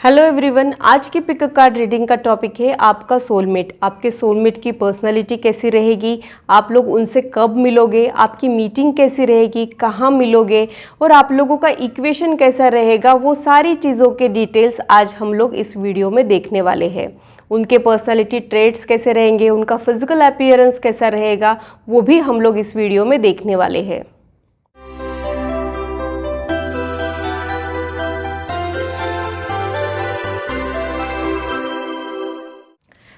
Hello everyone, आज की pick card reading का टॉपिक है आपका सोलमेट। आपके सोलमेट की पर्सनालिटी कैसी रहेगी, आप लोग उनसे कब मिलोगे, आपकी मीटिंग कैसी रहेगी, कहाँ मिलोगे और आप लोगों का इक्वेशन कैसा रहेगा, वो सारी चीज़ों के डिटेल्स आज हम लोग इस वीडियो में देखने वाले हैं। उनके पर्सनालिटी ट्रेट्स कैसे रहेंगे, उनका फिजिकल अपीयरेंस कैसा रहेगा, वो भी हम लोग इस वीडियो में देखने वाले हैं।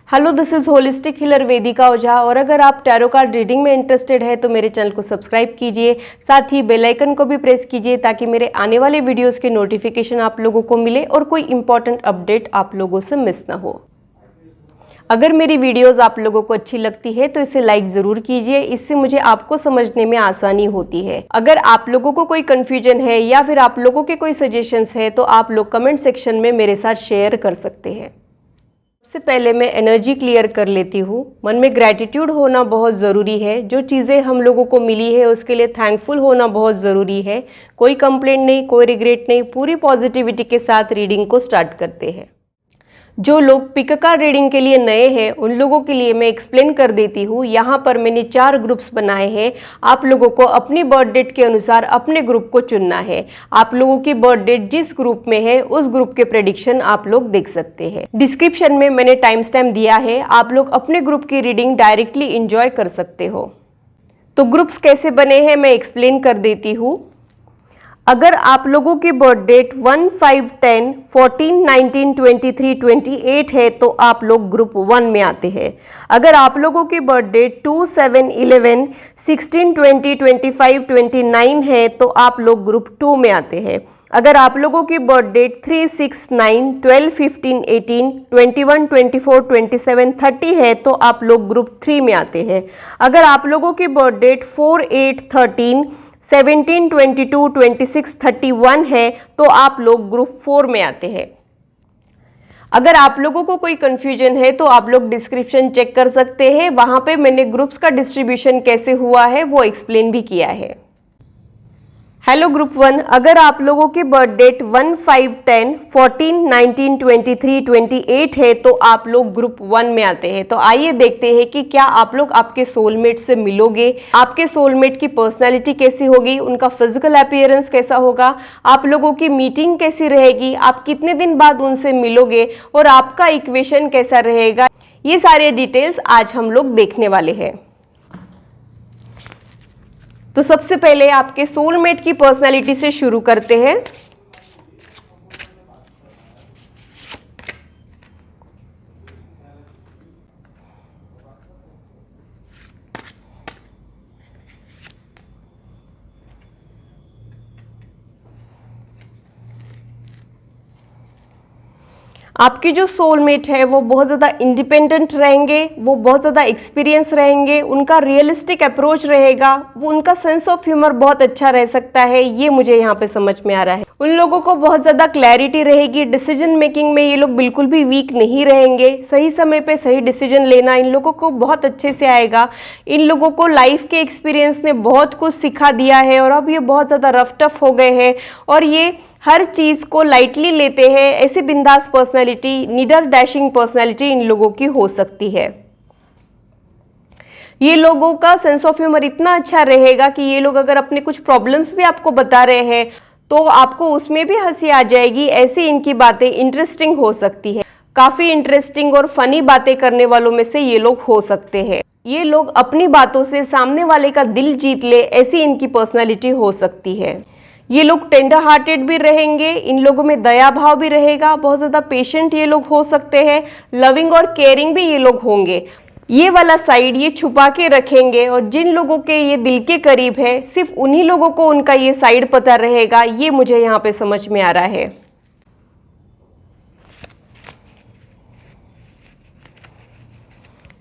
Hello, this is holistic healer Vedika Ojha. और अगर आप टैरो कार्ड रीडिंग में इंटरेस्टेड है तो मेरे चैनल को सब्सक्राइब कीजिए, साथ ही बेल आइकन को भी प्रेस कीजिए ताकि मेरे आने वाले वीडियोस के नोटिफिकेशन आप लोगों को मिले और कोई इंपॉर्टेंट अपडेट आप लोगों से मिस ना हो। अगर मेरी वीडियोस आप लोगों को अच्छी लगती है तो इसे लाइक ज़रूर कीजिए, इससे मुझे आपको समझने में आसानी होती है। अगर आप लोगों को कोई कन्फ्यूजन है या फिर आप लोगों के कोई सजेशंस है तो आप लोग कमेंट सेक्शन में मेरे साथ शेयर कर सकते हैं। सबसे पहले मैं एनर्जी क्लियर कर लेती हूँ। मन में ग्रैटिट्यूड होना बहुत ज़रूरी है। जो चीज़ें हम लोगों को मिली है उसके लिए थैंकफुल होना बहुत ज़रूरी है। कोई कंप्लेंट नहीं, कोई रिग्रेट नहीं, पूरी पॉजिटिविटी के साथ रीडिंग को स्टार्ट करते हैं। जो लोग पिक कार्ड रीडिंग के लिए नए हैं उन लोगों के लिए मैं एक्सप्लेन कर देती हूँ। यहाँ पर मैंने 4 ग्रुप्स बनाए हैं। आप लोगों को अपनी बर्थ डेट के अनुसार अपने ग्रुप को चुनना है। आप लोगों की बर्थ डेट जिस ग्रुप में है उस ग्रुप के प्रेडिक्शन आप लोग देख सकते हैं। डिस्क्रिप्शन में मैंने टाइम स्टैम्प दिया है, आप लोग अपने ग्रुप की रीडिंग डायरेक्टली इंजॉय कर सकते हो। तो ग्रुप्स कैसे बने हैं मैं एक्सप्लेन कर देती हूँ। अगर आप लोगों की बर्थ डेट 1, 5, 10, 14, 19, 23, 28 है तो आप लोग ग्रुप 1 में आते हैं। अगर आप लोगों की बर्थ डेट 2, 7, 11, 16, 20, 25, 29 है तो आप लोग ग्रुप 2 में आते हैं। अगर आप लोगों की बर्थ डेट 3, 6, 9, 12, 15, 18, 21, 24, 27, 30 है तो आप लोग ग्रुप 3 में आते हैं। अगर आप लोगों की बर्थ डेट 4, 8, 13, 17, 22, 26, 31 है तो आप लोग ग्रुप 4 में आते हैं। अगर आप लोगों को कोई कंफ्यूजन है तो आप लोग डिस्क्रिप्शन चेक कर सकते हैं, वहां पे मैंने ग्रुप्स का डिस्ट्रीब्यूशन कैसे हुआ है वो एक्सप्लेन भी किया है। हेलो ग्रुप 1, अगर आप लोगों की बर्थ डेट 1, 5, 10, 14, 19, 23, 28 है तो आप लोग ग्रुप 1 में आते हैं। तो आइए देखते हैं कि क्या आप लोग आपके सोलमेट से मिलोगे, आपके सोलमेट की पर्सनालिटी कैसी होगी, उनका फिजिकल अपीयरेंस कैसा होगा, आप लोगों की मीटिंग कैसी रहेगी, आप कितने दिन बाद उनसे मिलोगे और आपका इक्वेशन कैसा रहेगा। ये सारे डिटेल्स आज हम लोग देखने वाले हैं। तो सबसे पहले आपके सोलमेट की पर्सनालिटी से शुरू करते हैं। आपके जो सोलमेट है वो बहुत ज़्यादा इंडिपेंडेंट रहेंगे, वो बहुत ज़्यादा एक्सपीरियंस रहेंगे, उनका रियलिस्टिक अप्रोच रहेगा, वो उनका सेंस ऑफ ह्यूमर बहुत अच्छा रह सकता है, ये मुझे यहाँ पे समझ में आ रहा है। उन लोगों को बहुत ज़्यादा क्लैरिटी रहेगी, डिसीजन मेकिंग में ये लोग बिल्कुल भी वीक नहीं रहेंगे। सही समय पे सही डिसीजन लेना इन लोगों को बहुत अच्छे से आएगा। इन लोगों को लाइफ के एक्सपीरियंस ने बहुत कुछ सिखा दिया है और अब ये बहुत ज़्यादा रफ टफ हो गए हैं और ये हर चीज़ को लाइटली लेते हैं। ऐसी बिंदास पर्सनैलिटी, नीडर डैशिंग पर्सनैलिटी इन लोगों की हो सकती है। ये लोगों का सेंस ऑफ ह्यूमर इतना अच्छा रहेगा कि ये लोग अगर अपने कुछ प्रॉब्लम्स भी आपको बता रहे हैं तो आपको उसमें भी हंसी आ जाएगी। ऐसी इनकी बातें इंटरेस्टिंग हो सकती है। काफ़ी इंटरेस्टिंग और फनी बातें करने वालों में से ये लोग हो सकते हैं। ये लोग अपनी बातों से सामने वाले का दिल जीत ले, ऐसी इनकी पर्सनैलिटी हो सकती है। ये लोग टेंडर हार्टेड भी रहेंगे, इन लोगों में दया भाव भी रहेगा, बहुत ज़्यादा पेशेंट ये लोग हो सकते हैं, लविंग और केयरिंग भी ये लोग होंगे। ये वाला साइड ये छुपा के रखेंगे और जिन लोगों के ये दिल के करीब है सिर्फ उन्हीं लोगों को उनका ये साइड पता रहेगा। ये मुझे यहाँ पे समझ में आ रहा है।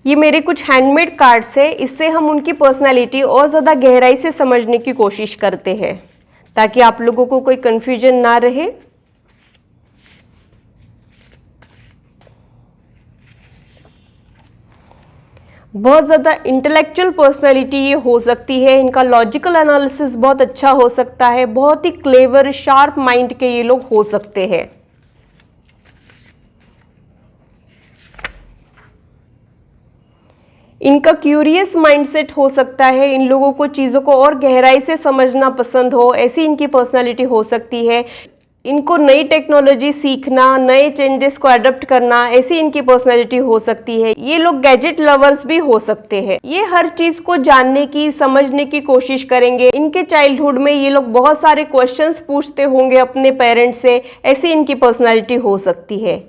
ये मेरे कुछ हैंडमेड कार्ड्स है, इससे हम उनकी पर्सनालिटी और ज़्यादा गहराई से समझने की कोशिश करते हैं ताकि आप लोगों को कोई कंफ्यूजन ना रहे। बहुत ज़्यादा इंटेलेक्चुअल पर्सनैलिटी ये हो सकती है। इनका लॉजिकल एनालिसिस बहुत अच्छा हो सकता है। बहुत ही क्लेवर शार्प माइंड के ये लोग हो सकते हैं। इनका क्यूरियस माइंडसेट हो सकता है, इन लोगों को चीज़ों को और गहराई से समझना पसंद हो, ऐसी इनकी पर्सनालिटी हो सकती है। इनको नई टेक्नोलॉजी सीखना, नए चेंजेस को अडॉप्ट करना, ऐसी इनकी पर्सनैलिटी हो सकती है। ये लोग गैजेट लवर्स भी हो सकते हैं। ये हर चीज को जानने की, समझने की कोशिश करेंगे। इनके चाइल्डहुड में ये लोग बहुत सारे क्वेश्चंस पूछते होंगे अपने पेरेंट्स से, ऐसी इनकी पर्सनैलिटी हो सकती है।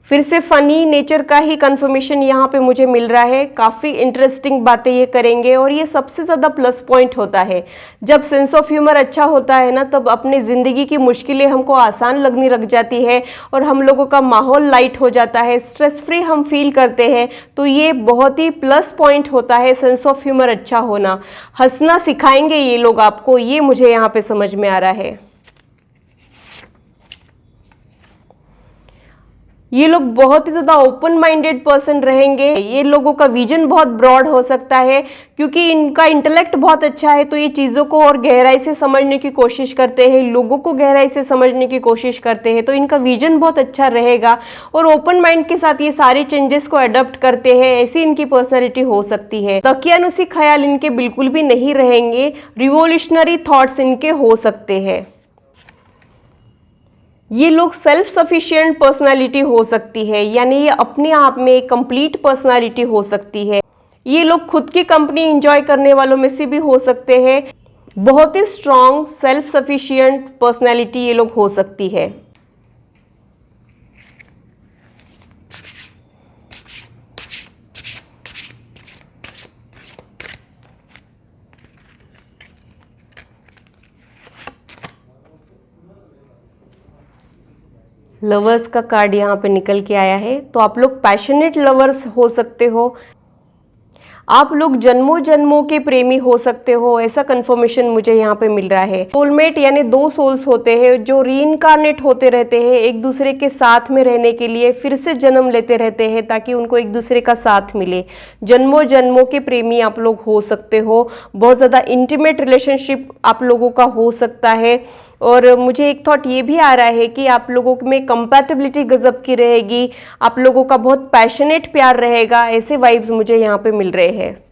फिर से फनी नेचर का ही कंफर्मेशन यहाँ पे मुझे मिल रहा है। काफ़ी इंटरेस्टिंग बातें ये करेंगे और ये सबसे ज़्यादा प्लस पॉइंट होता है। जब सेंस ऑफ ह्यूमर अच्छा होता है ना, तब अपनी ज़िंदगी की मुश्किलें हमको आसान लगने लग जाती है और हम लोगों का माहौल लाइट हो जाता है, स्ट्रेस फ्री हम फील करते हैं। तो ये बहुत ही प्लस पॉइंट होता है सेंस ऑफ ह्यूमर अच्छा होना। हंसना सिखाएंगे ये लोग आपको, ये मुझे यहाँ पे समझ में आ रहा है। ये लोग बहुत ही ज़्यादा ओपन माइंडेड पर्सन रहेंगे। ये लोगों का विजन बहुत ब्रॉड हो सकता है, क्योंकि इनका इंटेलेक्ट बहुत अच्छा है। तो ये चीज़ों को और गहराई से समझने की कोशिश करते हैं, लोगों को गहराई से समझने की कोशिश करते हैं। तो इनका विजन बहुत अच्छा रहेगा और ओपन माइंड के साथ ये सारे चेंजेस को अडॉप्ट करते हैं, ऐसी इनकी पर्सनैलिटी हो सकती है। दकियानुसी ख्याल इनके बिल्कुल भी नहीं रहेंगे। रिवोल्यूशनरी थॉट्स इनके हो सकते हैं। ये लोग सेल्फ सफिशिएंट पर्सनालिटी हो सकती है, यानी ये अपने आप में एक कंप्लीट पर्सनालिटी हो सकती है। ये लोग खुद की कंपनी एंजॉय करने वालों में से भी हो सकते हैं। बहुत ही स्ट्रॉन्ग सेल्फ सफिशिएंट पर्सनालिटी ये लोग हो सकती है। लवर्स का कार्ड यहाँ पे निकल के आया है। तो आप लोग पैशनेट लवर्स हो सकते हो, आप लोग जन्मों जन्मों के प्रेमी हो सकते हो, ऐसा कंफर्मेशन मुझे यहाँ पे मिल रहा है। सोलमेट यानी दो सोल्स होते हैं जो रीइंकारनेट होते रहते हैं, एक दूसरे के साथ में रहने के लिए फिर से जन्म लेते रहते हैं ताकि उनको एक दूसरे का साथ मिले। जन्मों जन्मों के प्रेमी आप लोग हो सकते हो। बहुत ज़्यादा इंटीमेट रिलेशनशिप आप लोगों का हो सकता है। और मुझे एक थॉट ये भी आ रहा है कि आप लोगों में कंपैटिबिलिटी गजब की रहेगी, आप लोगों का बहुत पैशनेट प्यार रहेगा, ऐसे वाइब्स मुझे यहाँ पे मिल रहे हैं।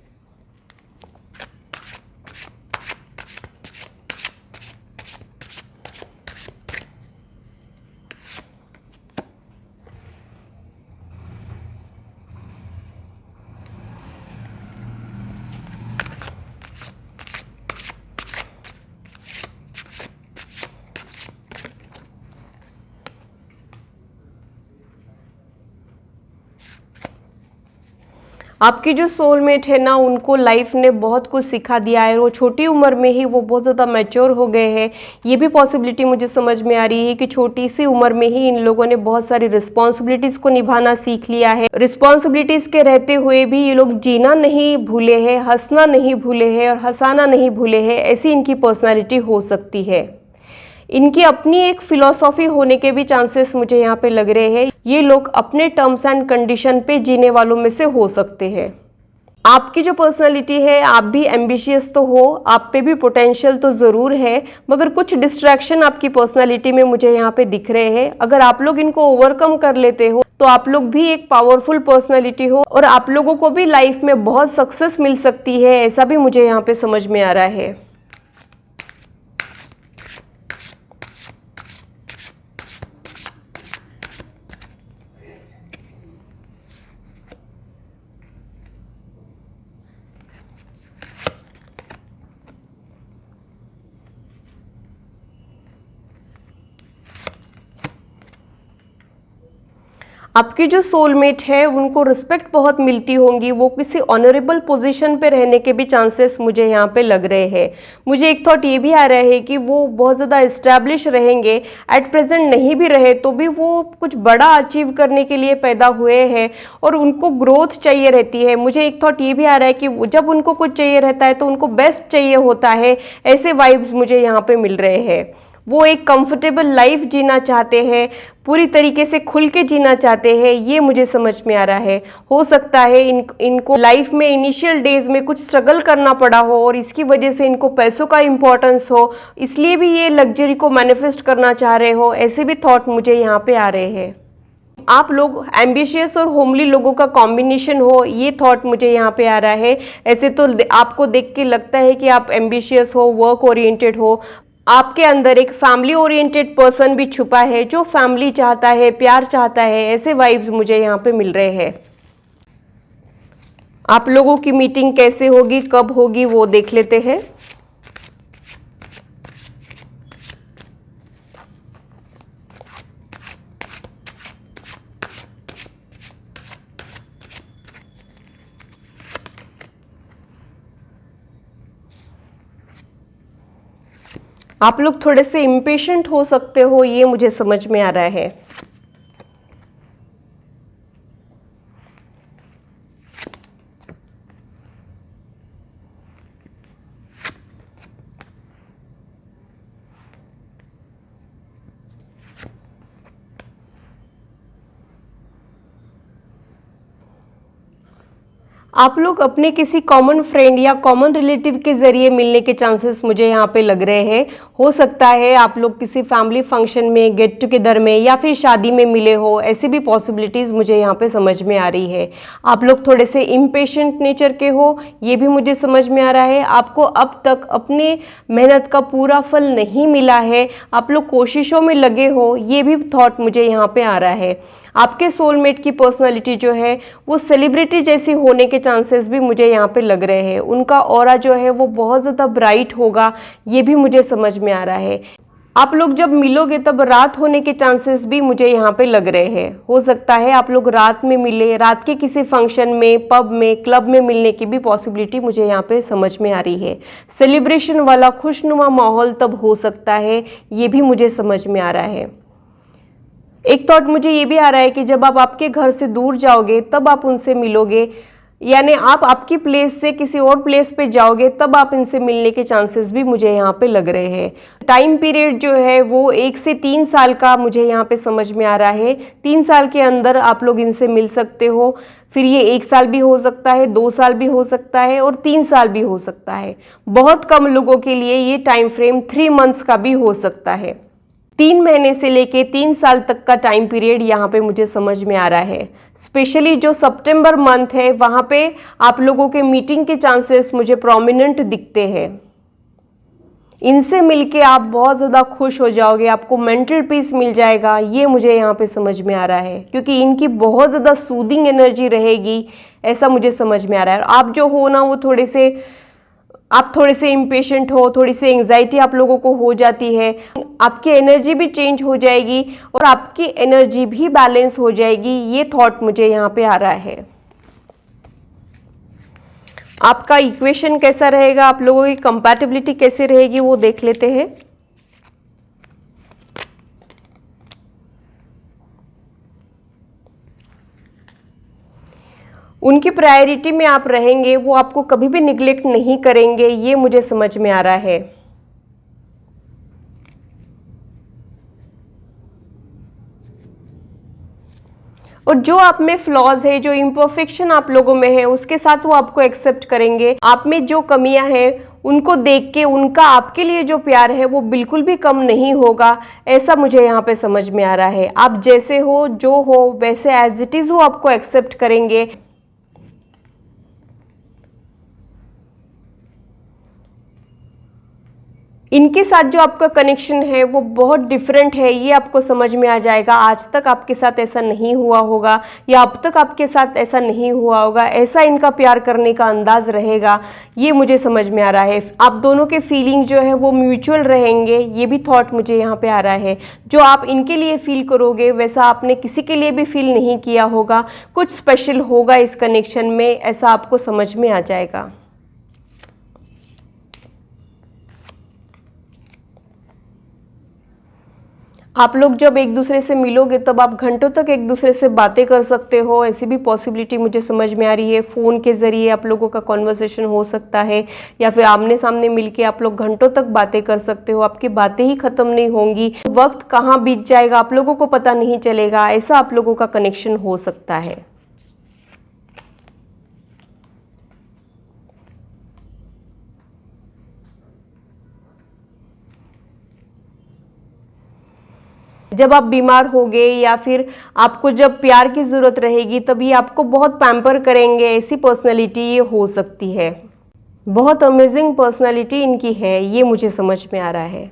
आपकी जो सोलमेट है ना, उनको लाइफ ने बहुत कुछ सिखा दिया है। वो छोटी उम्र में ही वो बहुत ज़्यादा मैच्योर हो गए हैं। ये भी पॉसिबिलिटी मुझे समझ में आ रही है कि छोटी सी उम्र में ही इन लोगों ने बहुत सारी रिस्पॉन्सिबिलिटीज़ को निभाना सीख लिया है। रिस्पॉन्सिबिलिटीज़ के रहते हुए भी ये लोग जीना नहीं भूले हैं, हंसना नहीं भूले हैं और हंसाना नहीं भूले हैं, ऐसी इनकी पर्सनैलिटी हो सकती है। इनकी अपनी एक फिलॉसफी होने के भी चांसेस मुझे यहाँ पे लग रहे हैं। ये लोग अपने टर्म्स एंड कंडीशन पे जीने वालों में से हो सकते हैं। आपकी जो पर्सनालिटी है, आप भी एम्बिशियस तो हो, आप पे भी पोटेंशियल तो ज़रूर है, मगर कुछ डिस्ट्रैक्शन आपकी पर्सनालिटी में मुझे यहाँ पे दिख रहे हैं। अगर आप लोग इनको ओवरकम कर लेते हो तो आप लोग भी एक पावरफुल पर्सनालिटी हो और आप लोगों को भी लाइफ में बहुत सक्सेस मिल सकती है, ऐसा भी मुझे यहाँ पे समझ में आ रहा है। आपकी जो सोलमेट है उनको रिस्पेक्ट बहुत मिलती होंगी, वो किसी ऑनरेबल पोजीशन पे रहने के भी चांसेस मुझे यहाँ पे लग रहे हैं। मुझे एक थॉट ये भी आ रहा है कि वो बहुत ज़्यादा इस्टेब्लिश रहेंगे, एट प्रेजेंट नहीं भी रहे तो भी वो कुछ बड़ा अचीव करने के लिए पैदा हुए हैं और उनको ग्रोथ चाहिए रहती है। मुझे एक थॉट ये भी आ रहा है कि जब उनको कुछ चाहिए रहता है तो उनको बेस्ट चाहिए होता है, ऐसे वाइब्स मुझे यहाँ पे मिल रहे हैं। वो एक कंफर्टेबल लाइफ जीना चाहते हैं, पूरी तरीके से खुल के जीना चाहते हैं, ये मुझे समझ में आ रहा है। हो सकता है इनको लाइफ में इनिशियल डेज में कुछ स्ट्रगल करना पड़ा हो और इसकी वजह से इनको पैसों का इम्पोर्टेंस हो, इसलिए भी ये लग्जरी को मैनिफेस्ट करना चाह रहे हो, ऐसे भी थॉट मुझे यहाँ पे आ रहे हैं। आप लोग एम्बिशियस और होमली लोगों का कॉम्बिनेशन हो, ये थॉट मुझे यहाँ पे आ रहा है। ऐसे तो आपको देख के लगता है कि आप एम्बिशियस हो, वर्क ओरिएंटेड हो। आपके अंदर एक फैमिली ओरिएंटेड पर्सन भी छुपा है जो फैमिली चाहता है, प्यार चाहता है, ऐसे वाइब्स मुझे यहाँ पे मिल रहे हैं। आप लोगों की मीटिंग कैसे होगी, कब होगी, वो देख लेते हैं। आप लोग थोड़े से इम्पेशेंट हो सकते हो, ये मुझे समझ में आ रहा है। आप लोग अपने किसी कॉमन फ्रेंड या कॉमन रिलेटिव के जरिए मिलने के चांसेस मुझे यहाँ पे लग रहे हैं। हो सकता है आप लोग किसी फैमिली फंक्शन में, गेट टुगेदर में या फिर शादी में मिले हो, ऐसी भी पॉसिबिलिटीज़ मुझे यहाँ पे समझ में आ रही है। आप लोग थोड़े से इम्पेशेंट नेचर के हो, ये भी मुझे समझ में आ रहा है। आपको अब तक अपने मेहनत का पूरा फल नहीं मिला है, आप लोग कोशिशों में लगे हो, ये भी थॉट मुझे यहाँ पे आ रहा है। आपके सोलमेट की पर्सनालिटी जो है वो सेलिब्रिटी जैसी होने के चांसेस भी मुझे यहाँ पे लग रहे हैं। उनका ऑरा जो है वो बहुत ज़्यादा ब्राइट होगा, ये भी मुझे समझ में आ रहा है। आप लोग जब मिलोगे तब रात होने के चांसेस भी मुझे यहाँ पे लग रहे हैं। हो सकता है आप लोग रात में मिले, रात के किसी फंक्शन में, पब में, क्लब में मिलने की भी पॉसिबिलिटी मुझे यहाँ पे समझ में आ रही है। सेलिब्रेशन वाला खुशनुमा माहौल तब हो सकता है, ये भी मुझे समझ में आ रहा है। एक थॉट मुझे ये भी आ रहा है कि जब आप आपके घर से दूर जाओगे तब आप उनसे मिलोगे, यानी आप आपकी प्लेस से किसी और प्लेस पे जाओगे तब आप इनसे मिलने के चांसेस भी मुझे यहाँ पे लग रहे हैं। टाइम पीरियड जो है वो 1 से 3 साल का मुझे यहाँ पे समझ में आ रहा है। 3 साल के अंदर आप लोग इनसे मिल सकते हो। फिर ये 1 साल भी हो सकता है, 2 साल भी हो सकता है और 3 साल भी हो सकता है। बहुत कम लोगों के लिए ये टाइम फ्रेम 3 मंथ्स का भी हो सकता है। 3 महीने से लेके 3 साल तक का टाइम पीरियड यहाँ पे मुझे समझ में आ रहा है। स्पेशली जो सितंबर मंथ है वहाँ पे आप लोगों के मीटिंग के चांसेस मुझे प्रोमिनेंट दिखते हैं। इनसे मिलके आप बहुत ज़्यादा खुश हो जाओगे, आपको मेंटल पीस मिल जाएगा, ये मुझे यहाँ पे समझ में आ रहा है, क्योंकि इनकी बहुत ज़्यादा सूदिंग एनर्जी रहेगी, ऐसा मुझे समझ में आ रहा है। और आप जो हो ना वो आप थोड़े से इम्पेशेंट हो, थोड़ी सी एंग्जाइटी आप लोगों को हो जाती है। आपकी एनर्जी भी चेंज हो जाएगी और आपकी एनर्जी भी बैलेंस हो जाएगी, ये थॉट मुझे यहाँ पे आ रहा है। आपका इक्वेशन कैसा रहेगा, आप लोगों की कंपैटिबिलिटी कैसे रहेगी, वो देख लेते हैं। उनकी प्रायोरिटी में आप रहेंगे, वो आपको कभी भी निग्लेक्ट नहीं करेंगे, ये मुझे समझ में आ रहा है। और जो आप में फ्लॉज है, जो इम्परफेक्शन आप लोगों में है, उसके साथ वो आपको एक्सेप्ट करेंगे। आप में जो कमियां हैं उनको देख के उनका आपके लिए जो प्यार है वो बिल्कुल भी कम नहीं होगा, ऐसा मुझे यहाँ पे समझ में आ रहा है। आप जैसे हो, जो हो वैसे एज इट इज वो आपको एक्सेप्ट करेंगे। इनके साथ जो आपका कनेक्शन है वो बहुत डिफरेंट है, ये आपको समझ में आ जाएगा। आज तक आपके साथ ऐसा नहीं हुआ होगा या अब तक आपके साथ ऐसा नहीं हुआ होगा, ऐसा इनका प्यार करने का अंदाज रहेगा, ये मुझे समझ में आ रहा है। आप दोनों के फीलिंग जो है वो म्यूचुअल रहेंगे, ये भी थॉट मुझे यहाँ पे आ रहा है। जो आप इनके लिए फील करोगे वैसा आपने किसी के लिए भी फील नहीं किया होगा, कुछ स्पेशल होगा इस कनेक्शन में, ऐसा आपको समझ में आ जाएगा। आप लोग जब एक दूसरे से मिलोगे तब आप घंटों तक एक दूसरे से बातें कर सकते हो, ऐसी भी पॉसिबिलिटी मुझे समझ में आ रही है। फ़ोन के ज़रिए आप लोगों का कॉन्वर्सेशन हो सकता है या फिर आमने सामने मिलके आप लोग घंटों तक बातें कर सकते हो, आपकी बातें ही ख़त्म नहीं होंगी। वक्त कहाँ बीत जाएगा आप लोगों को पता नहीं चलेगा, ऐसा आप लोगों का कनेक्शन हो सकता है। जब आप बीमार होगे या फिर आपको जब प्यार की ज़रूरत रहेगी तभी आपको बहुत पैम्पर करेंगे, ऐसी पर्सनैलिटी ये हो सकती है। बहुत अमेजिंग पर्सनैलिटी इनकी है, ये मुझे समझ में आ रहा है।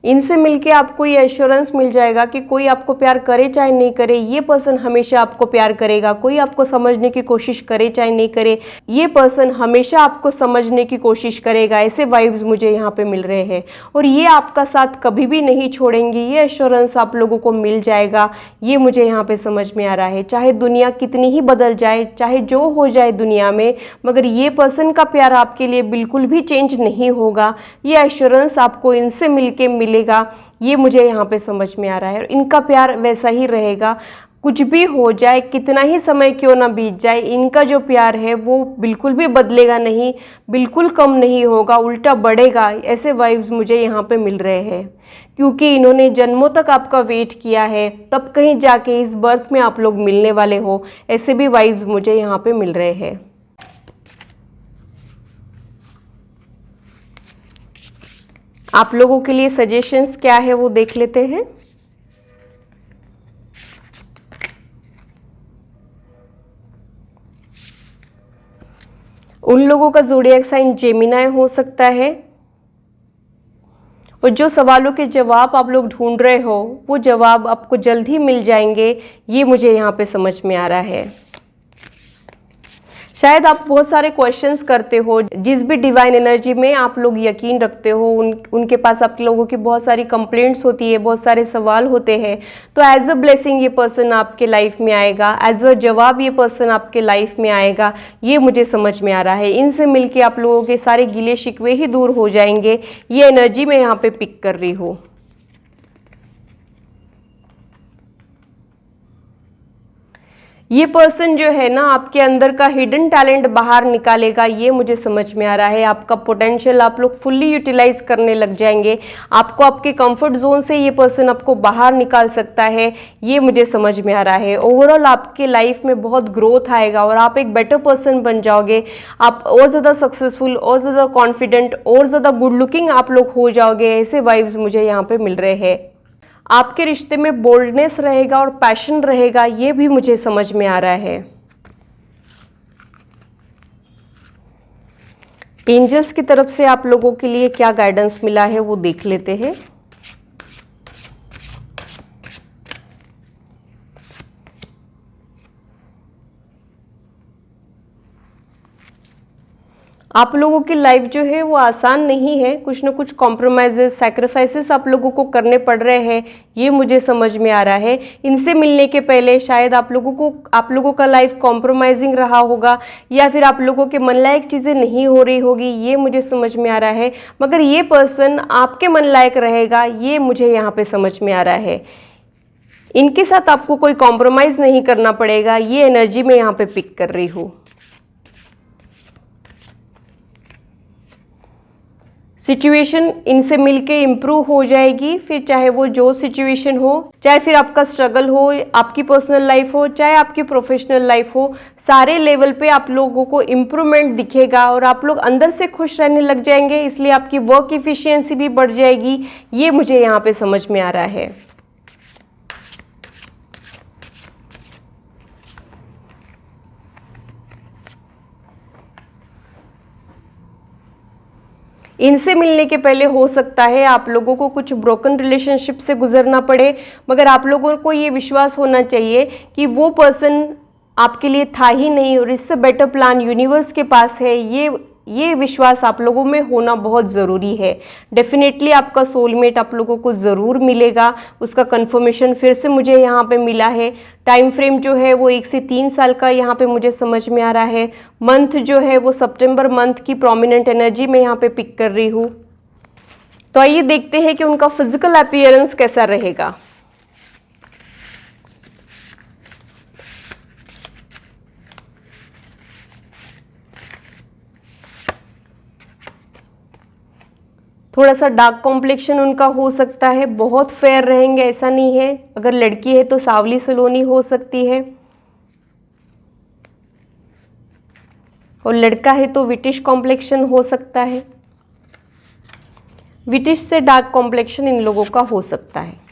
इनसे मिलके आपको ये एश्योरेंस मिल जाएगा कि कोई आपको प्यार करे चाहे नहीं करे, ये पर्सन हमेशा आपको प्यार करेगा। कोई आपको समझने की कोशिश करे चाहे नहीं करे, ये पर्सन हमेशा आपको समझने की कोशिश करेगा। ऐसे वाइब्स मुझे यहाँ पे मिल रहे हैं और ये आपका साथ कभी भी नहीं छोड़ेंगे, ये एश्योरेंस आप लोगों को मिल जाएगा। ये मुझे यहाँ पे समझ में आ रहा है। चाहे दुनिया कितनी ही बदल जाए, चाहे जो हो जाए दुनिया में, मगर ये पर्सन का प्यार आपके लिए बिल्कुल भी चेंज नहीं होगा। ये एश्योरेंस आपको इनसे मिलके मिलेगा, ये मुझे यहाँ पे समझ में आ रहा है। और इनका प्यार वैसा ही रहेगा, कुछ भी हो जाए, कितना ही समय क्यों ना बीत जाए, इनका जो प्यार है वो बिल्कुल भी बदलेगा नहीं, बिल्कुल कम नहीं होगा, उल्टा बढ़ेगा। ऐसे वाइब्स मुझे यहाँ पे मिल रहे हैं, क्योंकि इन्होंने जन्मों तक आपका वेट किया है, तब कहीं जाके इस बर्थ में आप लोग मिलने वाले हो। ऐसे भी वाइब्स मुझे यहाँ पे मिल रहे हैं। आप लोगों के लिए सजेशंस क्या है वो देख लेते हैं। उन लोगों का ज़ोडिएक साइन जेमिनी हो सकता है और जो सवालों के जवाब आप लोग ढूंढ रहे हो वो जवाब आपको जल्द ही मिल जाएंगे, ये मुझे यहाँ पे समझ में आ रहा है। शायद आप बहुत सारे क्वेश्चंस करते हो, जिस भी डिवाइन एनर्जी में आप लोग यकीन रखते हो उनके पास आप लोगों की बहुत सारी कंप्लेंट्स होती है, बहुत सारे सवाल होते हैं। तो एज अ ब्लेसिंग ये पर्सन आपके लाइफ में आएगा, एज अ जवाब ये पर्सन आपके लाइफ में आएगा, ये मुझे समझ में आ रहा है। इनसे मिलके आप लोगों के सारे गिले शिकवे ही दूर हो जाएंगे, ये एनर्जी मैं यहाँ पे पिक कर रही हूँ। ये पर्सन जो है ना आपके अंदर का हिडन टैलेंट बाहर निकालेगा, ये मुझे समझ में आ रहा है। आपका पोटेंशियल आप लोग फुल्ली यूटिलाइज करने लग जाएंगे। आपको आपके कंफर्ट जोन से ये पर्सन आपको बाहर निकाल सकता है, ये मुझे समझ में आ रहा है। ओवरऑल आपके लाइफ में बहुत ग्रोथ आएगा और आप एक बेटर पर्सन बन जाओगे। आप और ज़्यादा सक्सेसफुल, और ज़्यादा कॉन्फिडेंट, और ज़्यादा गुड लुकिंग आप लोग हो जाओगे। ऐसे वाइब्स मुझे यहाँ पे मिल रहे हैं। आपके रिश्ते में बोल्डनेस रहेगा और पैशन रहेगा, ये भी मुझे समझ में आ रहा है। एंजल्स की तरफ से आप लोगों के लिए क्या गाइडेंस मिला है वो देख लेते हैं। आप लोगों की लाइफ जो है वो आसान नहीं है, कुछ ना कुछ कॉम्प्रोमाइजेस, सैक्रिफाइसेस आप लोगों को करने पड़ रहे हैं, ये मुझे समझ में आ रहा है। इनसे मिलने के पहले शायद आप लोगों का लाइफ कॉम्प्रोमाइजिंग रहा होगा, या फिर आप लोगों के मन लायक चीज़ें नहीं हो रही होगी, ये मुझे समझ में आ रहा है। मगर ये पर्सन आपके मन लायक रहेगा, ये मुझे यहाँ पे समझ में आ रहा है। इनके साथ आपको कोई कॉम्प्रोमाइज़ नहीं करना पड़ेगा, ये एनर्जी मैं यहाँ पे पिक कर रही हूँ। सिचुएशन इनसे मिलके इम्प्रूव हो जाएगी, फिर चाहे वो जो सिचुएशन हो, चाहे फिर आपका स्ट्रगल हो, आपकी पर्सनल लाइफ हो, चाहे आपकी प्रोफेशनल लाइफ हो, सारे लेवल पे आप लोगों को इम्प्रूवमेंट दिखेगा और आप लोग अंदर से खुश रहने लग जाएंगे। इसलिए आपकी वर्क इफिशियंसी भी बढ़ जाएगी, ये मुझे यहाँ पे समझ में आ रहा है। इनसे मिलने के पहले हो सकता है आप लोगों को कुछ ब्रोकन रिलेशनशिप से गुजरना पड़े, मगर आप लोगों को ये विश्वास होना चाहिए कि वो पर्सन आपके लिए था ही नहीं और इससे बेटर प्लान यूनिवर्स के पास है। ये विश्वास आप लोगों में होना बहुत ज़रूरी है। डेफिनेटली आपका सोलमेट आप लोगों को ज़रूर मिलेगा, उसका कंफर्मेशन फिर से मुझे यहाँ पे मिला है। टाइम फ्रेम जो है वो 1 से 3 साल का यहाँ पे मुझे समझ में आ रहा है। मंथ जो है वो सितंबर मंथ की प्रोमिनेंट एनर्जी में यहाँ पे पिक कर रही हूँ। तो आइए देखते हैं कि उनका फिजिकल अपीयरेंस कैसा रहेगा। थोड़ा सा डार्क कॉम्प्लेक्शन उनका हो सकता है, बहुत फेयर रहेंगे ऐसा नहीं है। अगर लड़की है तो सावली सलोनी हो सकती है। और लड़का है तो विटिश कॉम्प्लेक्शन हो सकता है। विटिश से डार्क कॉम्प्लेक्शन इन लोगों का हो सकता है।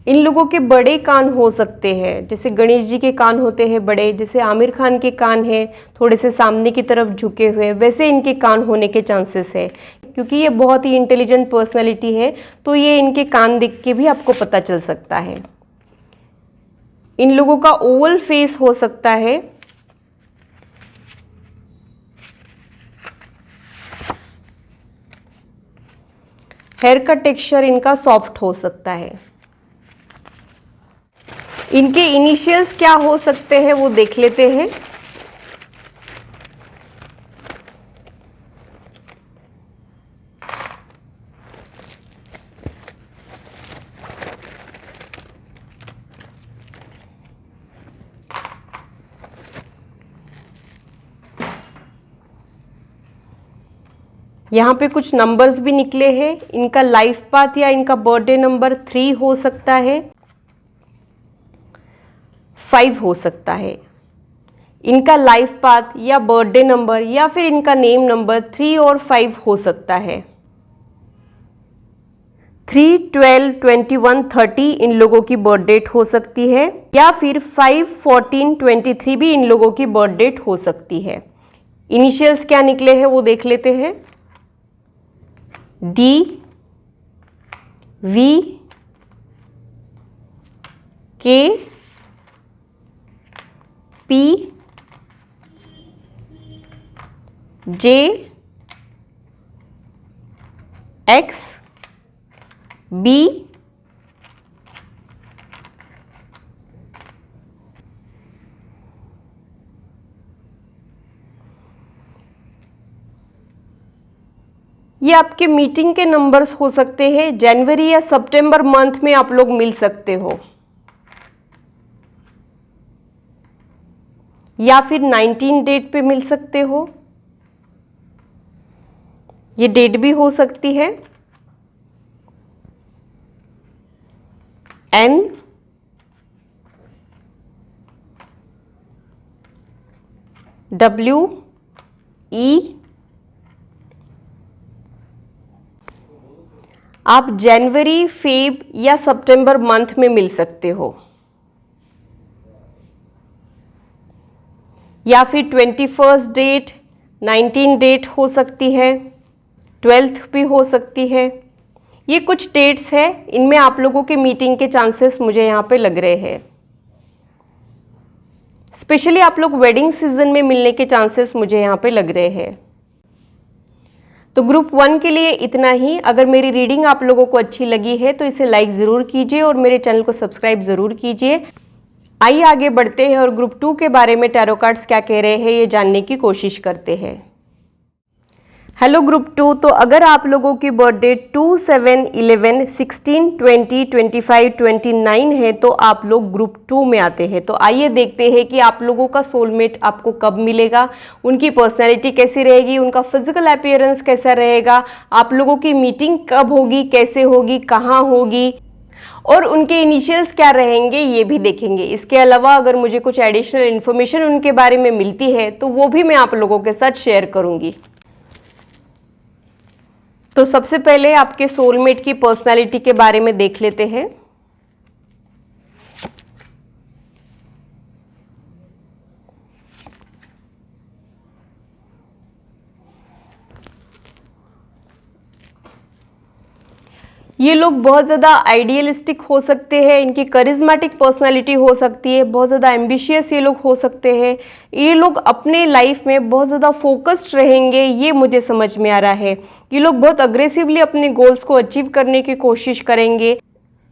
इन लोगों के बड़े कान हो सकते हैं, जैसे गणेश जी के कान होते हैं बड़े, जैसे आमिर खान के कान हैं थोड़े से सामने की तरफ झुके हुए, वैसे इनके कान होने के चांसेस है। क्योंकि ये बहुत ही इंटेलिजेंट पर्सनालिटी है तो ये इनके कान देख के भी आपको पता चल सकता है। इन लोगों का ओवल फेस हो सकता है। हेयर का टेक्सचर इनका सॉफ्ट हो सकता है। इनके इनिशियल्स क्या हो सकते हैं वो देख लेते हैं। यहाँ पे कुछ नंबर्स भी निकले हैं। इनका लाइफ पाथ या इनका बर्थडे नंबर 3 हो सकता है, 5 हो सकता है। इनका लाइफ पाथ या बर्थडे नंबर या फिर इनका नेम नंबर 3 और 5 हो सकता है। 3, 12, 21, 30 इन लोगों की बर्थ डेट हो सकती है, या फिर 5, 14, 23 भी इन लोगों की बर्थ डेट हो सकती है। इनिशियल्स क्या निकले हैं वो देख लेते हैं। D, V, K, P, J, X, B, ये आपके मीटिंग के नंबर्स हो सकते हैं। जनवरी या सितंबर मंथ में आप लोग मिल सकते हो, या फिर 19 डेट पे मिल सकते हो। ये डेट भी हो सकती है। N, W, E। आप जनवरी, फेब या सितंबर मंथ में मिल सकते हो, या फिर 21 डेट, 19 डेट हो सकती है, 12th भी हो सकती है। ये कुछ डेट्स है, इनमें आप लोगों के मीटिंग के चांसेस मुझे यहाँ पे लग रहे हैं। स्पेशली आप लोग वेडिंग सीजन में मिलने के चांसेस मुझे यहाँ पे लग रहे हैं। तो ग्रुप 1 के लिए इतना ही। अगर मेरी रीडिंग आप लोगों को अच्छी लगी है तो इसे लाइक ज़रूर कीजिए और मेरे चैनल को सब्सक्राइब ज़रूर कीजिए। आइए आगे बढ़ते हैं और ग्रुप 2 के बारे में टैरो कार्ड्स क्या कह रहे हैं ये जानने की कोशिश करते हैं। हेलो ग्रुप 2, तो अगर आप लोगों की बर्थडे 2, 7, 11, 16, 20, 25, 29 है तो आप लोग ग्रुप 2 में आते हैं। तो आइए देखते हैं कि आप लोगों का सोलमेट आपको कब मिलेगा, उनकी पर्सनैलिटी कैसी रहेगी, उनका फिजिकल अपीयरेंस कैसा रहेगा, आप लोगों की मीटिंग कब होगी, कैसे होगी, कहाँ होगी और उनके इनिशियल्स क्या रहेंगे ये भी देखेंगे। इसके अलावा अगर मुझे कुछ एडिशनल इन्फॉर्मेशन उनके बारे में मिलती है तो वो भी मैं आप लोगों के साथ शेयर करूंगी। तो सबसे पहले आपके सोलमेट की पर्सनालिटी के बारे में देख लेते हैं। ये लोग बहुत ज़्यादा आइडियलिस्टिक हो सकते हैं, इनकी करिज्मेटिक पर्सनालिटी हो सकती है, बहुत ज़्यादा एम्बिशियस ये लोग हो सकते हैं। ये लोग अपने लाइफ में बहुत ज़्यादा फोकस्ड रहेंगे, ये मुझे समझ में आ रहा है। ये लोग बहुत अग्रेसिवली अपने गोल्स को अचीव करने की कोशिश करेंगे।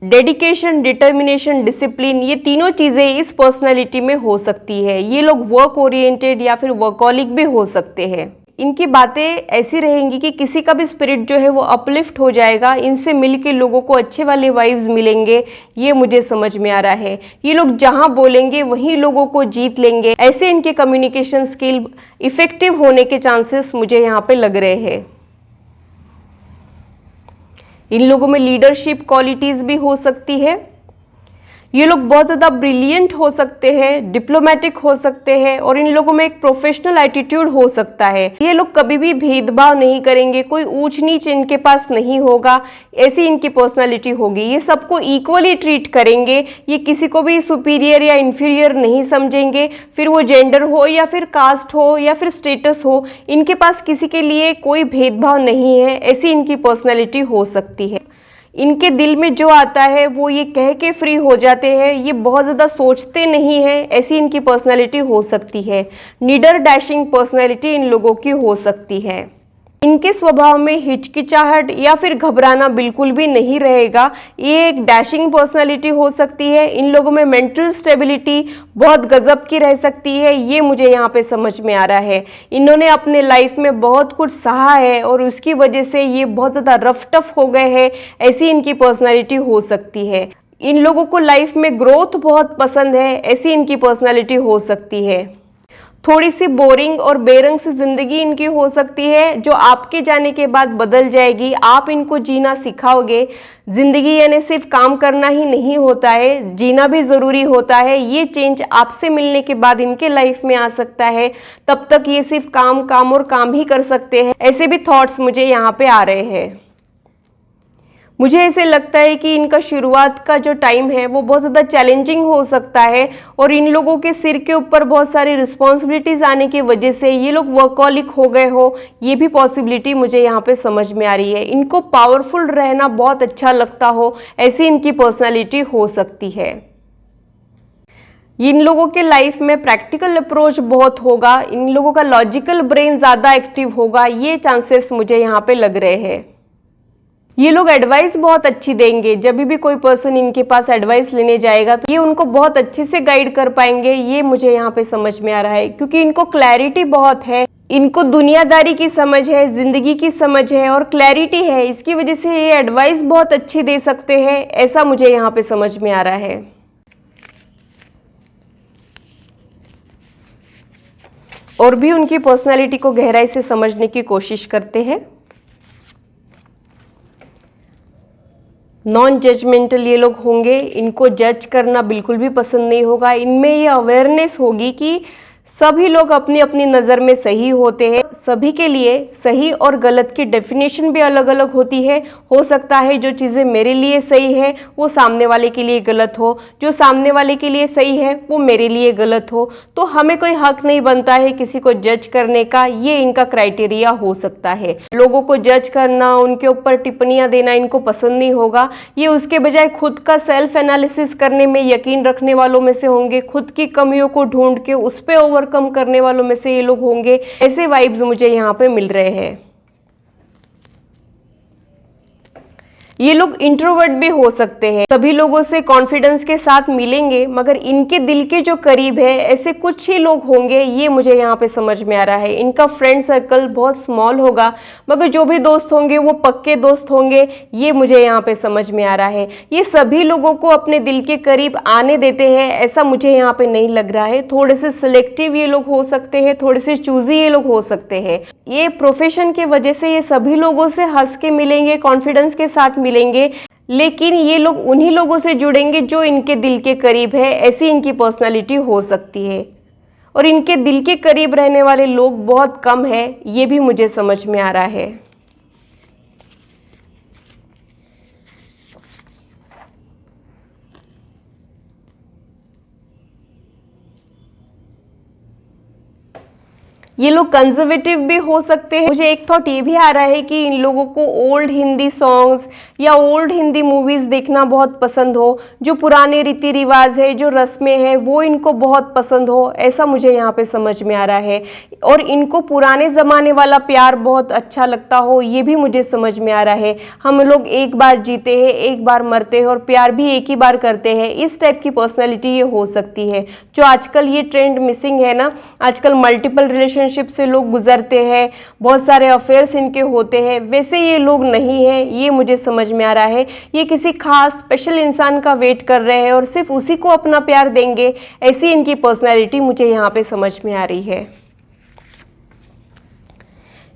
डेडिकेशन, डिटर्मिनेशन, डिसिप्लिन, ये तीनों चीज़ें इस पर्सनैलिटी में हो सकती है। ये लोग वर्क ओरिएंटेड या फिर वर्कॉलिक भी हो सकते हैं। इनकी बातें ऐसी रहेंगी कि किसी का भी स्पिरिट जो है वो अपलिफ्ट हो जाएगा, इनसे मिलके लोगों को अच्छे वाले वाइब्स मिलेंगे, ये मुझे समझ में आ रहा है। ये लोग जहां बोलेंगे वहीं लोगों को जीत लेंगे, ऐसे इनके कम्युनिकेशन स्किल इफेक्टिव होने के चांसेस मुझे यहाँ पे लग रहे हैं। इन लोगों में लीडरशिप क्वालिटीज भी हो सकती है। ये लोग बहुत ज़्यादा ब्रिलियंट हो सकते हैं, डिप्लोमेटिक हो सकते हैं और इन लोगों में एक प्रोफेशनल एटीट्यूड हो सकता है। ये लोग कभी भी भेदभाव नहीं करेंगे, कोई ऊंच नीच इनके पास नहीं होगा, ऐसी इनकी पर्सनालिटी होगी। ये सबको इक्वली ट्रीट करेंगे, ये किसी को भी सुपीरियर या इंफीरियर नहीं समझेंगे, फिर वो जेंडर हो या फिर कास्ट हो या फिर स्टेटस हो, इनके पास किसी के लिए कोई भेदभाव नहीं है, ऐसी इनकी पर्सनालिटी हो सकती है। इनके दिल में जो आता है वो ये कह के फ्री हो जाते हैं, ये बहुत ज़्यादा सोचते नहीं हैं, ऐसी इनकी पर्सनैलिटी हो सकती है। निडर डैशिंग पर्सनैलिटी इन लोगों की हो सकती है। इनके स्वभाव में हिचकिचाहट या फिर घबराना बिल्कुल भी नहीं रहेगा, ये एक डैशिंग पर्सनालिटी हो सकती है। इन लोगों में मेंटल स्टेबिलिटी बहुत गजब की रह सकती है, ये मुझे यहाँ पे समझ में आ रहा है। इन्होंने अपने लाइफ में बहुत कुछ सहा है और उसकी वजह से ये बहुत ज़्यादा रफ टफ हो गए हैं, ऐसी इनकी पर्सनालिटी हो सकती है। इन लोगों को लाइफ में ग्रोथ बहुत पसंद है, ऐसी इनकी पर्सनालिटी हो सकती है। थोड़ी सी बोरिंग और बेरंग सी जिंदगी इनकी हो सकती है, जो आपके जाने के बाद बदल जाएगी। आप इनको जीना सिखाओगे। जिंदगी यानी सिर्फ काम करना ही नहीं होता है, जीना भी जरूरी होता है। ये चेंज आपसे मिलने के बाद इनके लाइफ में आ सकता है। तब तक ये सिर्फ काम काम और काम ही कर सकते हैं, ऐसे भी थॉट्स मुझे यहाँ पे आ रहे हैं। मुझे ऐसे लगता है कि इनका शुरुआत का जो टाइम है वो बहुत ज़्यादा चैलेंजिंग हो सकता है और इन लोगों के सिर के ऊपर बहुत सारी रिस्पॉन्सिबिलिटीज आने की वजह से ये लोग वर्कहॉलिक हो गए हो, ये भी पॉसिबिलिटी मुझे यहाँ पे समझ में आ रही है। इनको पावरफुल रहना बहुत अच्छा लगता हो, ऐसी इनकी पर्सनालिटी हो सकती है। इन लोगों के लाइफ में प्रैक्टिकल अप्रोच बहुत होगा, इन लोगों का लॉजिकल ब्रेन ज़्यादा एक्टिव होगा, ये चांसेस मुझे यहाँ पे लग रहे हैं। ये लोग एडवाइस बहुत अच्छी देंगे। जब भी कोई पर्सन इनके पास एडवाइस लेने जाएगा तो ये उनको बहुत अच्छे से गाइड कर पाएंगे, ये मुझे यहाँ पे समझ में आ रहा है, क्योंकि इनको क्लैरिटी बहुत है। इनको दुनियादारी की समझ है, जिंदगी की समझ है और क्लैरिटी है। इसकी वजह से ये एडवाइस बहुत अच्छी दे सकते हैं, ऐसा मुझे यहाँ पे समझ में आ रहा है। और भी उनकी पर्सनैलिटी को गहराई से समझने की कोशिश करते हैं। नॉन जजमेंटल ये लोग होंगे, इनको जज करना बिल्कुल भी पसंद नहीं होगा। इनमें ये अवेयरनेस होगी कि सभी लोग अपनी अपनी नज़र में सही होते हैं, सभी के लिए सही और गलत की डेफिनेशन भी अलग अलग होती है। हो सकता है जो चीज़ें मेरे लिए सही है वो सामने वाले के लिए गलत हो, जो सामने वाले के लिए सही है वो मेरे लिए गलत हो। तो हमें कोई हक नहीं बनता है किसी को जज करने का, ये इनका क्राइटेरिया हो सकता है। लोगों को जज करना, उनके ऊपर टिप्पणियां देना इनको पसंद नहीं होगा। ये उसके बजाय खुद का सेल्फ एनालिसिस करने में यकीन रखने वालों में से होंगे, खुद की कमियों को ढूंढ के उस पर ओवरकम करने वालों में से ये लोग होंगे। ऐसे वाइब्स मुझे यहाँ पे मिल रहे हैं। ये लोग इंट्रोवर्ट भी हो सकते हैं, सभी लोगों से कॉन्फिडेंस के साथ मिलेंगे, मगर इनके दिल के जो करीब है ऐसे कुछ ही लोग होंगे, ये मुझे यहाँ पे समझ में आ रहा है। इनका फ्रेंड सर्कल बहुत स्मॉल होगा, मगर जो भी दोस्त होंगे वो पक्के दोस्त होंगे, ये मुझे यहाँ पे समझ में आ रहा है। ये सभी लोगों को अपने दिल के करीब आने देते हैं, ऐसा मुझे यहाँ पे नहीं लग रहा है। थोड़े से सिलेक्टिव ये लोग हो सकते हैं, थोड़े से चूजी ये लोग हो सकते हैं। ये प्रोफेशन की वजह से ये सभी लोगों से हंस के मिलेंगे, कॉन्फिडेंस के साथ मिलेंगे, लेकिन ये लोग उन्हीं लोगों से जुड़ेंगे जो इनके दिल के करीब है, ऐसी इनकी पर्सनालिटी हो सकती है। और इनके दिल के करीब रहने वाले लोग बहुत कम है, ये भी मुझे समझ में आ रहा है। ये लोग कंजर्वेटिव भी हो सकते हैं। मुझे एक थॉट ये भी आ रहा है कि इन लोगों को ओल्ड हिंदी सॉन्ग्स या ओल्ड हिंदी मूवीज देखना बहुत पसंद हो, जो पुराने रीति रिवाज है, जो रस्में हैं, वो इनको बहुत पसंद हो, ऐसा मुझे यहाँ पे समझ में आ रहा है। और इनको पुराने ज़माने वाला प्यार बहुत अच्छा लगता हो, ये भी मुझे समझ में आ रहा है। हम लोग एक बार जीते हैं, एक बार मरते हैं और प्यार भी एक ही बार करते हैं, इस टाइप की पर्सनैलिटी ये हो सकती है। जो आजकल ये ट्रेंड मिसिंग है ना, आजकल मल्टीपल रिलेशनशिप से लोग गुजरते हैं, बहुत सारे अफेयर्स इनके होते हैं, वैसे ये लोग नहीं है, ये मुझे समझ में आ रहा है। ये किसी खास स्पेशल इंसान का वेट कर रहे हैं और सिर्फ उसी को अपना प्यार देंगे, ऐसी इनकी पर्सनैलिटी मुझे यहाँ पे समझ में आ रही है।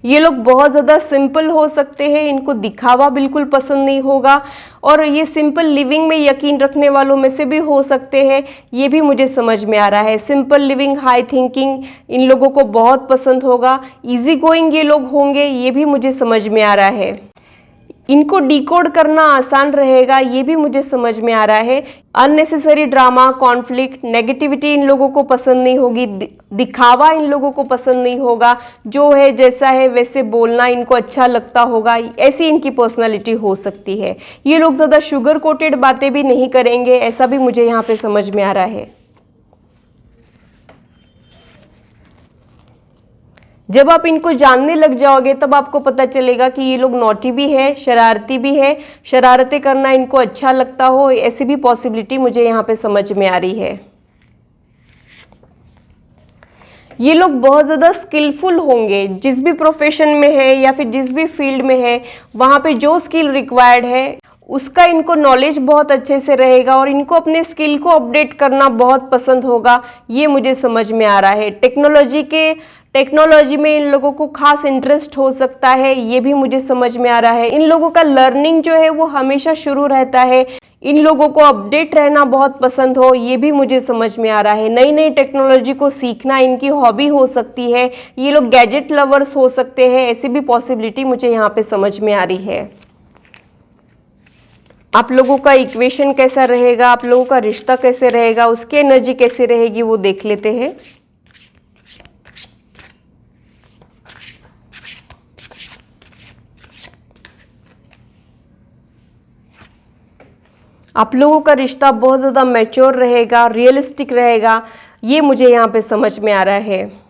ये लोग बहुत ज़्यादा सिंपल हो सकते हैं, इनको दिखावा बिल्कुल पसंद नहीं होगा और ये सिंपल लिविंग में यकीन रखने वालों में से भी हो सकते हैं, ये भी मुझे समझ में आ रहा है। Simple living, high thinking in लोगों को बहुत पसंद होगा। इजी गोइंग ये लोग होंगे, ये भी मुझे समझ में आ रहा है। इनको डिकोड करना आसान रहेगा, ये भी मुझे समझ में आ रहा है। अननेसेसरी ड्रामा, कॉन्फ्लिक्ट, नेगेटिविटी इन लोगों को पसंद नहीं होगी, दिखावा इन लोगों को पसंद नहीं होगा, जो है जैसा है वैसे बोलना इनको अच्छा लगता होगा, ऐसी इनकी पर्सनालिटी हो सकती है। ये लोग ज़्यादा शुगर कोटेड बातें भी नहीं करेंगे, ऐसा भी मुझे यहाँ पे समझ में आ रहा है। जब आप इनको जानने लग जाओगे तब आपको पता चलेगा कि ये लोग नॉटी भी है, शरारती भी है, शरारतें करना इनको अच्छा लगता हो, ऐसी भी पॉसिबिलिटी मुझे यहाँ पे समझ में आ रही है। ये लोग बहुत ज़्यादा स्किलफुल होंगे, जिस भी प्रोफेशन में है या फिर जिस भी फील्ड में है वहाँ पे जो स्किल रिक्वायर्ड है उसका इनको नॉलेज बहुत अच्छे से रहेगा और इनको अपने स्किल को अपडेट करना बहुत पसंद होगा, ये मुझे समझ में आ रहा है। टेक्नोलॉजी में इन लोगों को खास इंटरेस्ट हो सकता है, ये भी मुझे समझ में आ रहा है। इन लोगों का लर्निंग जो है वो हमेशा शुरू रहता है, इन लोगों को अपडेट रहना बहुत पसंद हो, ये भी मुझे समझ में आ रहा है। नई नई टेक्नोलॉजी को सीखना इनकी हॉबी हो सकती है, ये लोग गैजेट लवर्स हो सकते हैं, ऐसी भी पॉसिबिलिटी मुझे यहाँ पे समझ में आ रही है। आप लोगों का इक्वेशन कैसा रहेगा, आप लोगों का रिश्ता कैसे रहेगा, उसकी एनर्जी कैसे रहेगी वो देख लेते हैं। आप लोगों का रिश्ता बहुत ज़्यादा मैच्योर रहेगा, रियलिस्टिक रहेगा, ये मुझे यहाँ पे समझ में आ रहा है।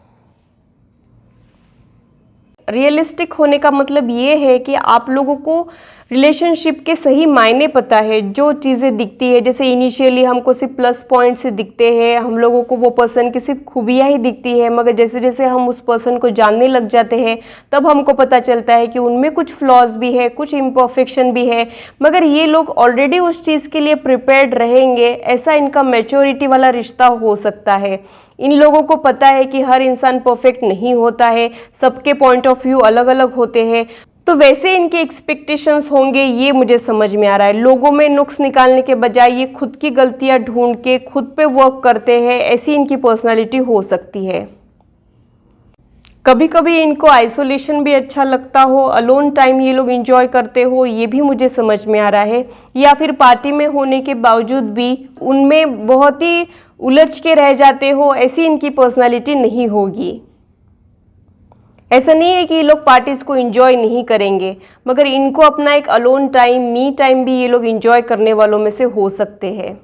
रियलिस्टिक होने का मतलब ये है कि आप लोगों को रिलेशनशिप के सही मायने पता है, जो चीज़ें दिखती है, जैसे इनिशियली हमको सिर्फ प्लस पॉइंट से दिखते हैं, हम लोगों को वो पर्सन की सिर्फ खूबियाँ ही दिखती है, मगर जैसे जैसे हम उस पर्सन को जानने लग जाते हैं तब हमको पता चलता है कि उनमें कुछ फ्लॉज भी है, कुछ इम्परफेक्शन भी है, मगर ये लोग ऑलरेडी उस चीज़ के लिए प्रिपेयर्ड रहेंगे, ऐसा इनका मैच्योरिटी वाला रिश्ता हो सकता है। इन लोगों को पता है कि हर इंसान परफेक्ट नहीं होता है, सबके पॉइंट ऑफ व्यू अलग अलग होते हैं, तो वैसे इनके एक्सपेक्टेशंस होंगे, ये मुझे समझ में आ रहा है। लोगों में नुक्स निकालने के बजाय ये खुद की गलतियां ढूंढ के खुद पे वर्क करते हैं, ऐसी इनकी पर्सनालिटी हो सकती है। कभी कभी इनको आइसोलेशन भी अच्छा लगता हो, अलोन टाइम ये लोग एंजॉय करते हो, ये भी मुझे समझ में आ रहा है। या फिर पार्टी में होने के बावजूद भी उनमें बहुत ही उलझ के रह जाते हो, ऐसी इनकी पर्सनालिटी नहीं होगी। ऐसा नहीं है कि ये लोग पार्टीज को एंजॉय नहीं करेंगे, मगर इनको अपना एक अलोन टाइम, मी टाइम भी ये लोग एंजॉय करने वालों में से हो सकते हैं।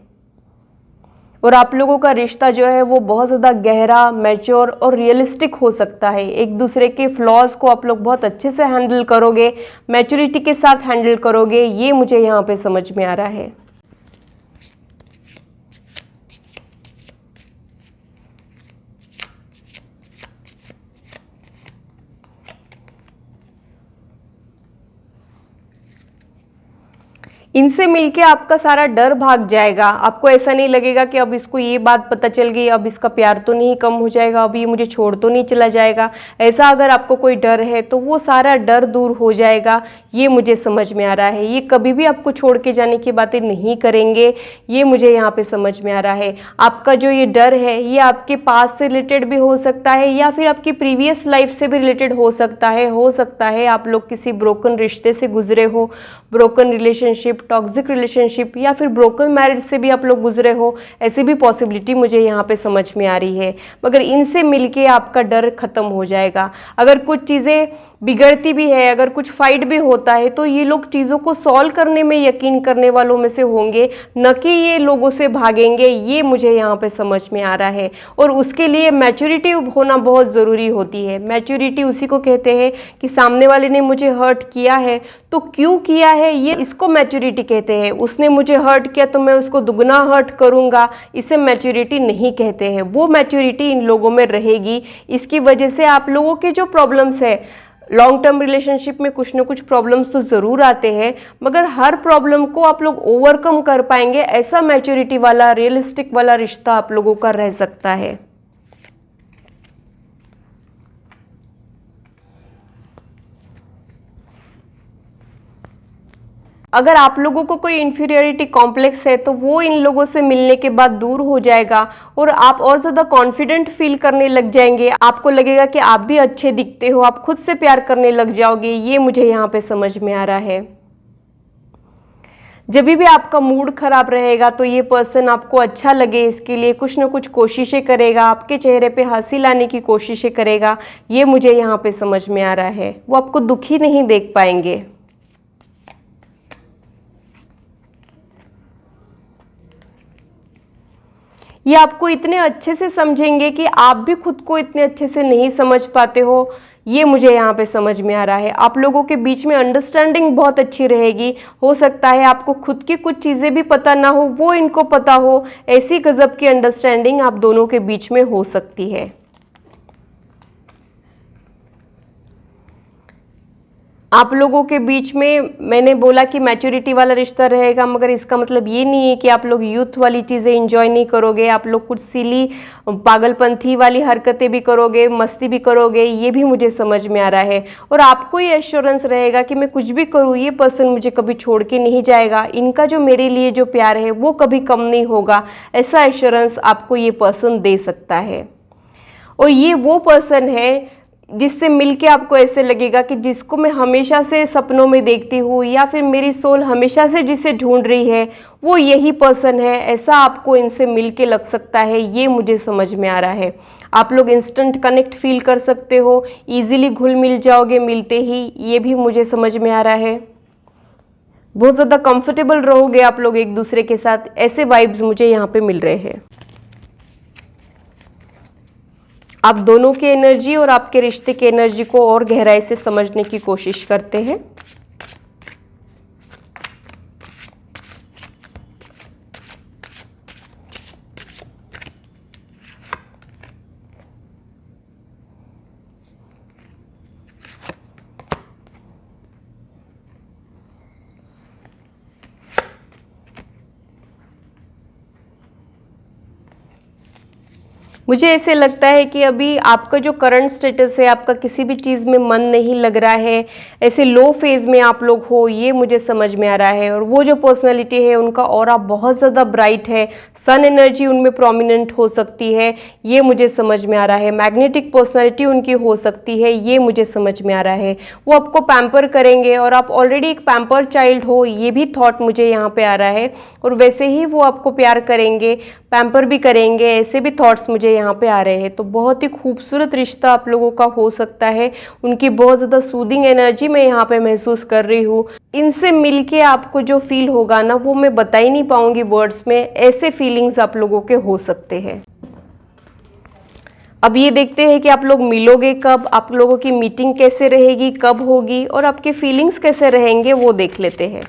और आप लोगों का रिश्ता जो है वो बहुत ज़्यादा गहरा, मैच्योर और रियलिस्टिक हो सकता है। एक दूसरे के फ्लॉज को आप लोग बहुत अच्छे से हैंडल करोगे, मैच्योरिटी के साथ हैंडल करोगे, ये मुझे यहाँ पे समझ में आ रहा है। इनसे मिलके आपका सारा डर भाग जाएगा, आपको ऐसा नहीं लगेगा कि अब इसको ये बात पता चल गई, अब इसका प्यार तो नहीं कम हो जाएगा, अब ये मुझे छोड़ तो नहीं चला जाएगा। ऐसा अगर आपको कोई डर है तो वो सारा डर दूर हो जाएगा, ये मुझे समझ में आ रहा है। ये कभी भी आपको छोड़ के जाने की बातें नहीं करेंगे, ये मुझे यहाँ पे समझ में आ रहा है। आपका जो ये डर है ये आपके पास से रिलेटेड भी हो सकता है या फिर आपकी प्रीवियस लाइफ से भी रिलेटेड हो सकता है आप लोग किसी ब्रोकन रिश्ते से गुजरे हो, ब्रोकन रिलेशनशिप, टॉक्सिक रिलेशनशिप या फिर ब्रोकन मैरिज से भी आप लोग गुजरे हो, ऐसी भी पॉसिबिलिटी मुझे यहाँ पे समझ में आ रही है। मगर इनसे मिलके आपका डर खत्म हो जाएगा। अगर कुछ चीज़ें बिगड़ती भी है, अगर कुछ फाइट भी होता है तो ये लोग चीज़ों को सॉल्व करने में यकीन करने वालों में से होंगे, न कि ये लोगों से भागेंगे, ये मुझे यहाँ पे समझ में आ रहा है। और उसके लिए मैच्योरिटी होना बहुत ज़रूरी होती है। मैच्योरिटी उसी को कहते हैं कि सामने वाले ने मुझे हर्ट किया है तो क्यों किया है, ये इसको मैच्योरिटी कहते हैं। उसने मुझे हर्ट किया तो मैं उसको दुगना हर्ट करूँगा, इसे मैच्योरिटी नहीं कहते हैं। वो मैच्योरिटी इन लोगों में रहेगी। इसकी वजह से आप लोगों के जो प्रॉब्लम्स है, लॉन्ग टर्म रिलेशनशिप में कुछ ना कुछ प्रॉब्लम्स तो ज़रूर आते हैं, मगर हर प्रॉब्लम को आप लोग ओवरकम कर पाएंगे, ऐसा मैच्योरिटी वाला, रियलिस्टिक वाला रिश्ता आप लोगों का रह सकता है। अगर आप लोगों को कोई इन्फीरियरिटी कॉम्प्लेक्स है तो वो इन लोगों से मिलने के बाद दूर हो जाएगा और आप और ज़्यादा कॉन्फिडेंट फील करने लग जाएंगे। आपको लगेगा कि आप भी अच्छे दिखते हो, आप खुद से प्यार करने लग जाओगे। ये मुझे यहाँ पे समझ में आ रहा है। जब भी आपका मूड खराब रहेगा तो ये पर्सन आपको अच्छा लगे इसके लिए कुछ ना कुछ कोशिशें करेगा, आपके चेहरे पे हंसी लाने की कोशिशें करेगा। ये मुझे यहाँ पे समझ में आ रहा है। वो आपको दुखी नहीं देख पाएंगे। ये आपको इतने अच्छे से समझेंगे कि आप भी खुद को इतने अच्छे से नहीं समझ पाते हो। ये मुझे यहाँ पे समझ में आ रहा है। आप लोगों के बीच में अंडरस्टैंडिंग बहुत अच्छी रहेगी। हो सकता है आपको खुद की कुछ चीज़ें भी पता ना हो, वो इनको पता हो। ऐसी गजब की अंडरस्टैंडिंग आप दोनों के बीच में हो सकती है। आप लोगों के बीच में मैंने बोला कि मैच्योरिटी वाला रिश्ता रहेगा, मगर इसका मतलब ये नहीं है कि आप लोग यूथ वाली चीज़ें एंजॉय नहीं करोगे। आप लोग कुछ सिली पागलपंथी वाली हरकतें भी करोगे, मस्ती भी करोगे। ये भी मुझे समझ में आ रहा है। और आपको ये एश्योरेंस रहेगा कि मैं कुछ भी करूँ ये पर्सन मुझे कभी छोड़ के नहीं जाएगा। इनका जो मेरे लिए जो प्यार है वो कभी कम नहीं होगा। ऐसा एश्योरेंस आपको ये पर्सन दे सकता है। और ये वो पर्सन है जिससे मिलके आपको ऐसे लगेगा कि जिसको मैं हमेशा से सपनों में देखती हूँ, या फिर मेरी सोल हमेशा से जिसे ढूंढ रही है वो यही पर्सन है। ऐसा आपको इनसे मिलके लग सकता है। ये मुझे समझ में आ रहा है। आप लोग इंस्टेंट कनेक्ट फील कर सकते हो, इजीली घुल मिल जाओगे मिलते ही। ये भी मुझे समझ में आ रहा है। बहुत ज़्यादा कंफर्टेबल रहोगे आप लोग एक दूसरे के साथ। ऐसे वाइब्स मुझे यहाँ पे मिल रहे हैं। आप दोनों की एनर्जी और आपके रिश्ते की एनर्जी को और गहराई से समझने की कोशिश करते हैं। मुझे ऐसे लगता है कि अभी आपका जो करंट स्टेटस है, आपका किसी भी चीज़ में मन नहीं लग रहा है, ऐसे लो फेज में आप लोग हो, ये मुझे समझ में आ रहा है। और वो जो पर्सनालिटी है उनका ऑरा बहुत ज़्यादा ब्राइट है। सन एनर्जी उनमें प्रोमिनेंट हो सकती है। ये मुझे समझ में आ रहा है। मैग्नेटिक पर्सनालिटी उनकी हो सकती है। ये मुझे समझ में आ रहा है। वो आपको पैम्पर करेंगे और आप ऑलरेडी एक पैम्पर चाइल्ड हो, ये भी थॉट मुझे यहाँ पे आ रहा है। और वैसे ही वो आपको प्यार करेंगे, पैम्पर भी करेंगे, ऐसे भी थॉट्स मुझे यहाँ पे आ रहे हैं। तो बहुत ही खूबसूरत रिश्ता आप लोगों का हो सकता है। उनकी बहुत ज़्यादा सूदिंग एनर्जी मैं यहाँ पे महसूस कर रही हूँ। इनसे मिलके आपको जो फील होगा ना, वो मैं बता ही नहीं पाऊंगी वर्ड्स में। ऐसे फीलिंग्स आप लोगों के हो सकते हैं। अब ये देखते हैं कि आप लोग मिलोगे कब, आप लोगों की मीटिंग कैसे रहेगी, कब होगी, और आपके फीलिंग्स कैसे रहेंगे, वो देख लेते हैं।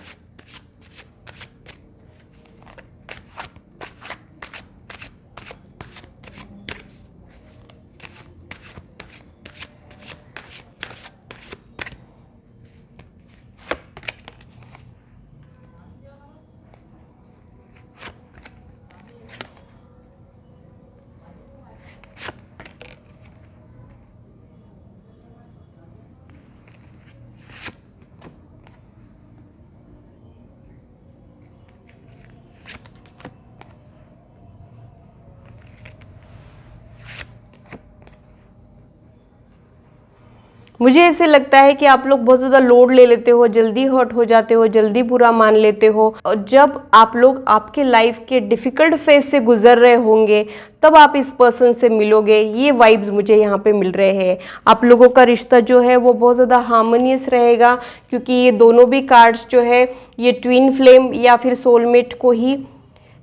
मुझे ऐसे लगता है कि आप लोग बहुत ज़्यादा लोड ले लेते हो, जल्दी हर्ट हो जाते हो, जल्दी बुरा मान लेते हो। और जब आप लोग आपके लाइफ के डिफ़िकल्ट फेज से गुजर रहे होंगे तब आप इस पर्सन से मिलोगे। ये वाइब्स मुझे यहाँ पे मिल रहे हैं। आप लोगों का रिश्ता जो है वो बहुत ज़्यादा हार्मोनियस रहेगा, क्योंकि ये दोनों भी कार्ड्स जो है ये ट्विन फ्लेम या फिर सोलमेट को ही,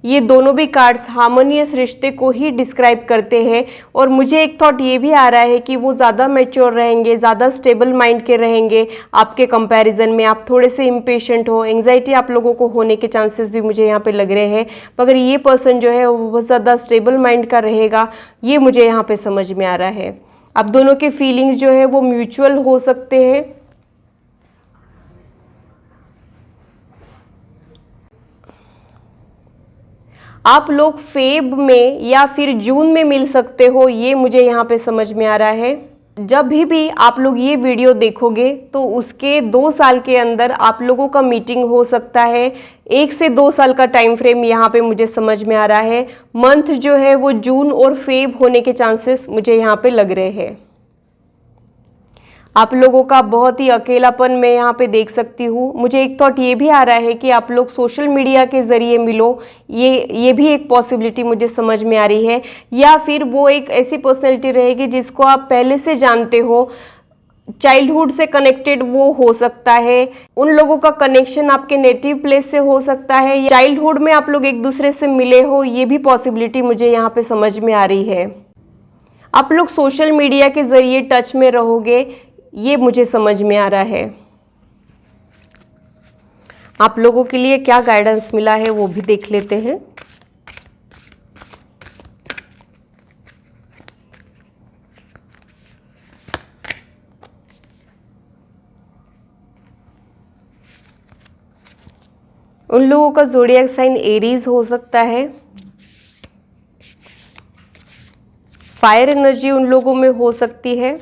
ये दोनों भी कार्ड्स हार्मोनियस रिश्ते को ही डिस्क्राइब करते हैं। और मुझे एक थॉट ये भी आ रहा है कि वो ज़्यादा मैच्योर रहेंगे, ज़्यादा स्टेबल माइंड के रहेंगे आपके कंपैरिजन में। आप थोड़े से इम्पेशेंट हो, एंग्जाइटी आप लोगों को होने के चांसेस भी मुझे यहाँ पे लग रहे हैं। मगर ये पर्सन जो है वो बहुत ज़्यादा स्टेबल माइंड का रहेगा। ये मुझे यहाँ पे समझ में आ रहा है। आप दोनों के फीलिंग्स जो है वो म्यूचुअल हो सकते हैं। आप लोग फेब में या फिर जून में मिल सकते हो, ये मुझे यहाँ पे समझ में आ रहा है। जब भी आप लोग ये वीडियो देखोगे तो उसके 2 साल के अंदर आप लोगों का मीटिंग हो सकता है। 1 से 2 साल का टाइम फ्रेम यहाँ पे मुझे समझ में आ रहा है। मंथ जो है वो जून और फेब होने के चांसेस मुझे यहाँ पे लग रहे हैं। आप लोगों का बहुत ही अकेलापन मैं यहाँ पे देख सकती हूँ। मुझे एक थॉट ये भी आ रहा है कि आप लोग सोशल मीडिया के ज़रिए मिलो, ये भी एक पॉसिबिलिटी मुझे समझ में आ रही है। या फिर वो एक ऐसी पर्सनैलिटी रहेगी जिसको आप पहले से जानते हो, चाइल्डहुड से कनेक्टेड वो हो सकता है। उन लोगों का कनेक्शन आपके नेटिव प्लेस से हो सकता है, चाइल्डहुड में आप लोग एक दूसरे से मिले हो, ये भी पॉसिबिलिटी मुझे यहाँ पे समझ में आ रही है। आप लोग सोशल मीडिया के ज़रिए टच में रहोगे, ये मुझे समझ में आ रहा है। आप लोगों के लिए क्या गाइडेंस मिला है वो भी देख लेते हैं। उन लोगों का ज़ोडिएक साइन एरीज हो सकता है। फायर एनर्जी उन लोगों में हो सकती है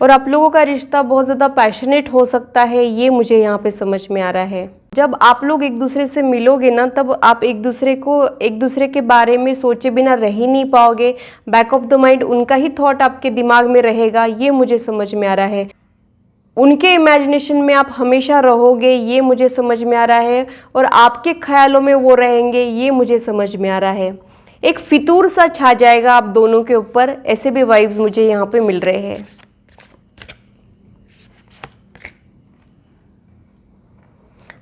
और आप लोगों का रिश्ता बहुत ज़्यादा पैशनेट हो सकता है, ये मुझे यहाँ पे समझ में आ रहा है। जब आप लोग एक दूसरे से मिलोगे ना, तब आप एक दूसरे के बारे में सोचे बिना रह ही नहीं पाओगे। बैक ऑफ द माइंड उनका ही थॉट आपके दिमाग में रहेगा, ये मुझे समझ में आ रहा है। उनके इमेजिनेशन में आप हमेशा रहोगे, ये मुझे समझ में आ रहा है। और आपके ख्यालों में वो रहेंगे, ये मुझे समझ में आ रहा है। एक फितूर सा छा जाएगा आप दोनों के ऊपर, ऐसे भी वाइब्स मुझे यहाँ पे मिल रहे हैं।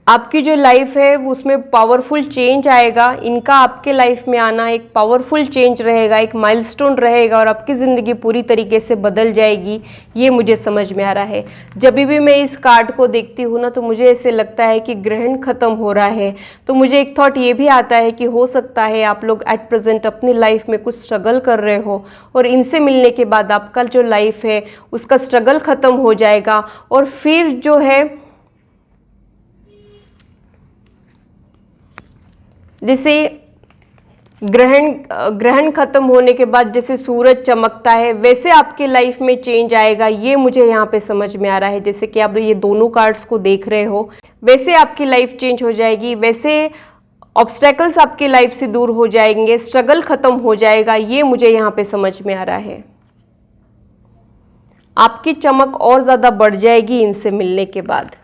आपकी जो लाइफ है उसमें पावरफुल चेंज आएगा। इनका आपके लाइफ में आना एक पावरफुल चेंज रहेगा, एक माइलस्टोन रहेगा और आपकी ज़िंदगी पूरी तरीके से बदल जाएगी, ये मुझे समझ में आ रहा है। जब भी मैं इस कार्ड को देखती हूँ ना, तो मुझे ऐसे लगता है कि ग्रहण खत्म हो रहा है। तो मुझे एक थॉट ये भी आता है कि हो सकता है आप लोग एट प्रेजेंट अपनी लाइफ में कुछ स्ट्रगल कर रहे हो और इनसे मिलने के बाद आपका जो लाइफ है उसका स्ट्रगल खत्म हो जाएगा। और फिर जो है, जैसे ग्रहण खत्म होने के बाद जैसे सूरज चमकता है, वैसे आपके लाइफ में चेंज आएगा, ये मुझे यहाँ पे समझ में आ रहा है। जैसे कि आप ये दोनों कार्ड्स को देख रहे हो, वैसे आपकी लाइफ चेंज हो जाएगी, वैसे ऑब्स्टेकल्स आपकी लाइफ से दूर हो जाएंगे, स्ट्रगल खत्म हो जाएगा, ये मुझे यहाँ पे समझ में आ रहा है। आपकी चमक और ज़्यादा बढ़ जाएगी इनसे मिलने के बाद।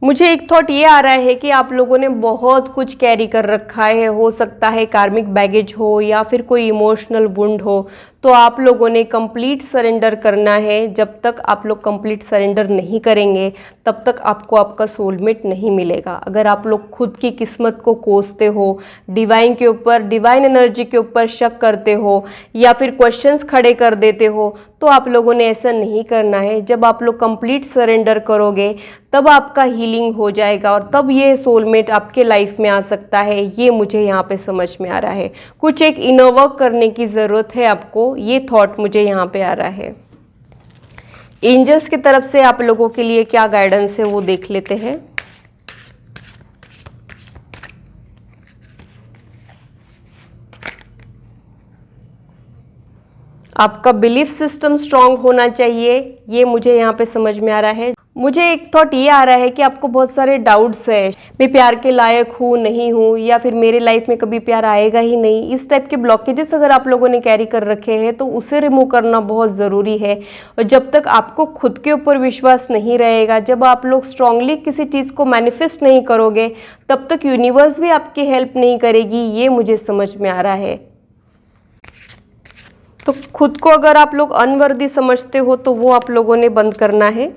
मुझे एक थॉट ये आ रहा है कि आप लोगों ने बहुत कुछ कैरी कर रखा है, हो सकता है कार्मिक बैगेज हो या फिर कोई इमोशनल वुंड हो, तो आप लोगों ने कंप्लीट सरेंडर करना है। जब तक आप लोग कंप्लीट सरेंडर नहीं करेंगे तब तक आपको आपका सोलमेट नहीं मिलेगा। अगर आप लोग खुद की किस्मत को कोसते हो, डिवाइन के ऊपर, डिवाइन एनर्जी के ऊपर शक करते हो या फिर क्वेश्चंस खड़े कर देते हो, तो आप लोगों ने ऐसा नहीं करना है। जब आप लोग कंप्लीट सरेंडर करोगे तब आपका हीलिंग हो जाएगा और तब ये सोलमेट आपके लाइफ में आ सकता है, ये मुझे यहाँ पे समझ में आ रहा है। कुछ एक इनर वर्क करने की ज़रूरत है आपको, ये थॉट मुझे यहाँ पे आ रहा है। एंजल्स की तरफ से आप लोगों के लिए क्या गाइडेंस है वो देख लेते हैं। आपका बिलीफ सिस्टम स्ट्रांग होना चाहिए, ये मुझे यहाँ पे समझ में आ रहा है। मुझे एक थॉट ये आ रहा है कि आपको बहुत सारे डाउट्स है, मैं प्यार के लायक हूँ नहीं हूँ, या फिर मेरे लाइफ में कभी प्यार आएगा ही नहीं। इस टाइप के ब्लॉकेजेस अगर आप लोगों ने कैरी कर रखे हैं तो उसे रिमूव करना बहुत ज़रूरी है। और जब तक आपको खुद के ऊपर विश्वास नहीं रहेगा, जब आप लोग स्ट्रांगली किसी चीज़ को मैनिफेस्ट नहीं करोगे, तब तक यूनिवर्स भी आपकी हेल्प नहीं करेगी, ये मुझे समझ में आ रहा है। तो खुद को अगर आप लोग अनवर्दी समझते हो तो वो आप लोगों ने बंद करना है।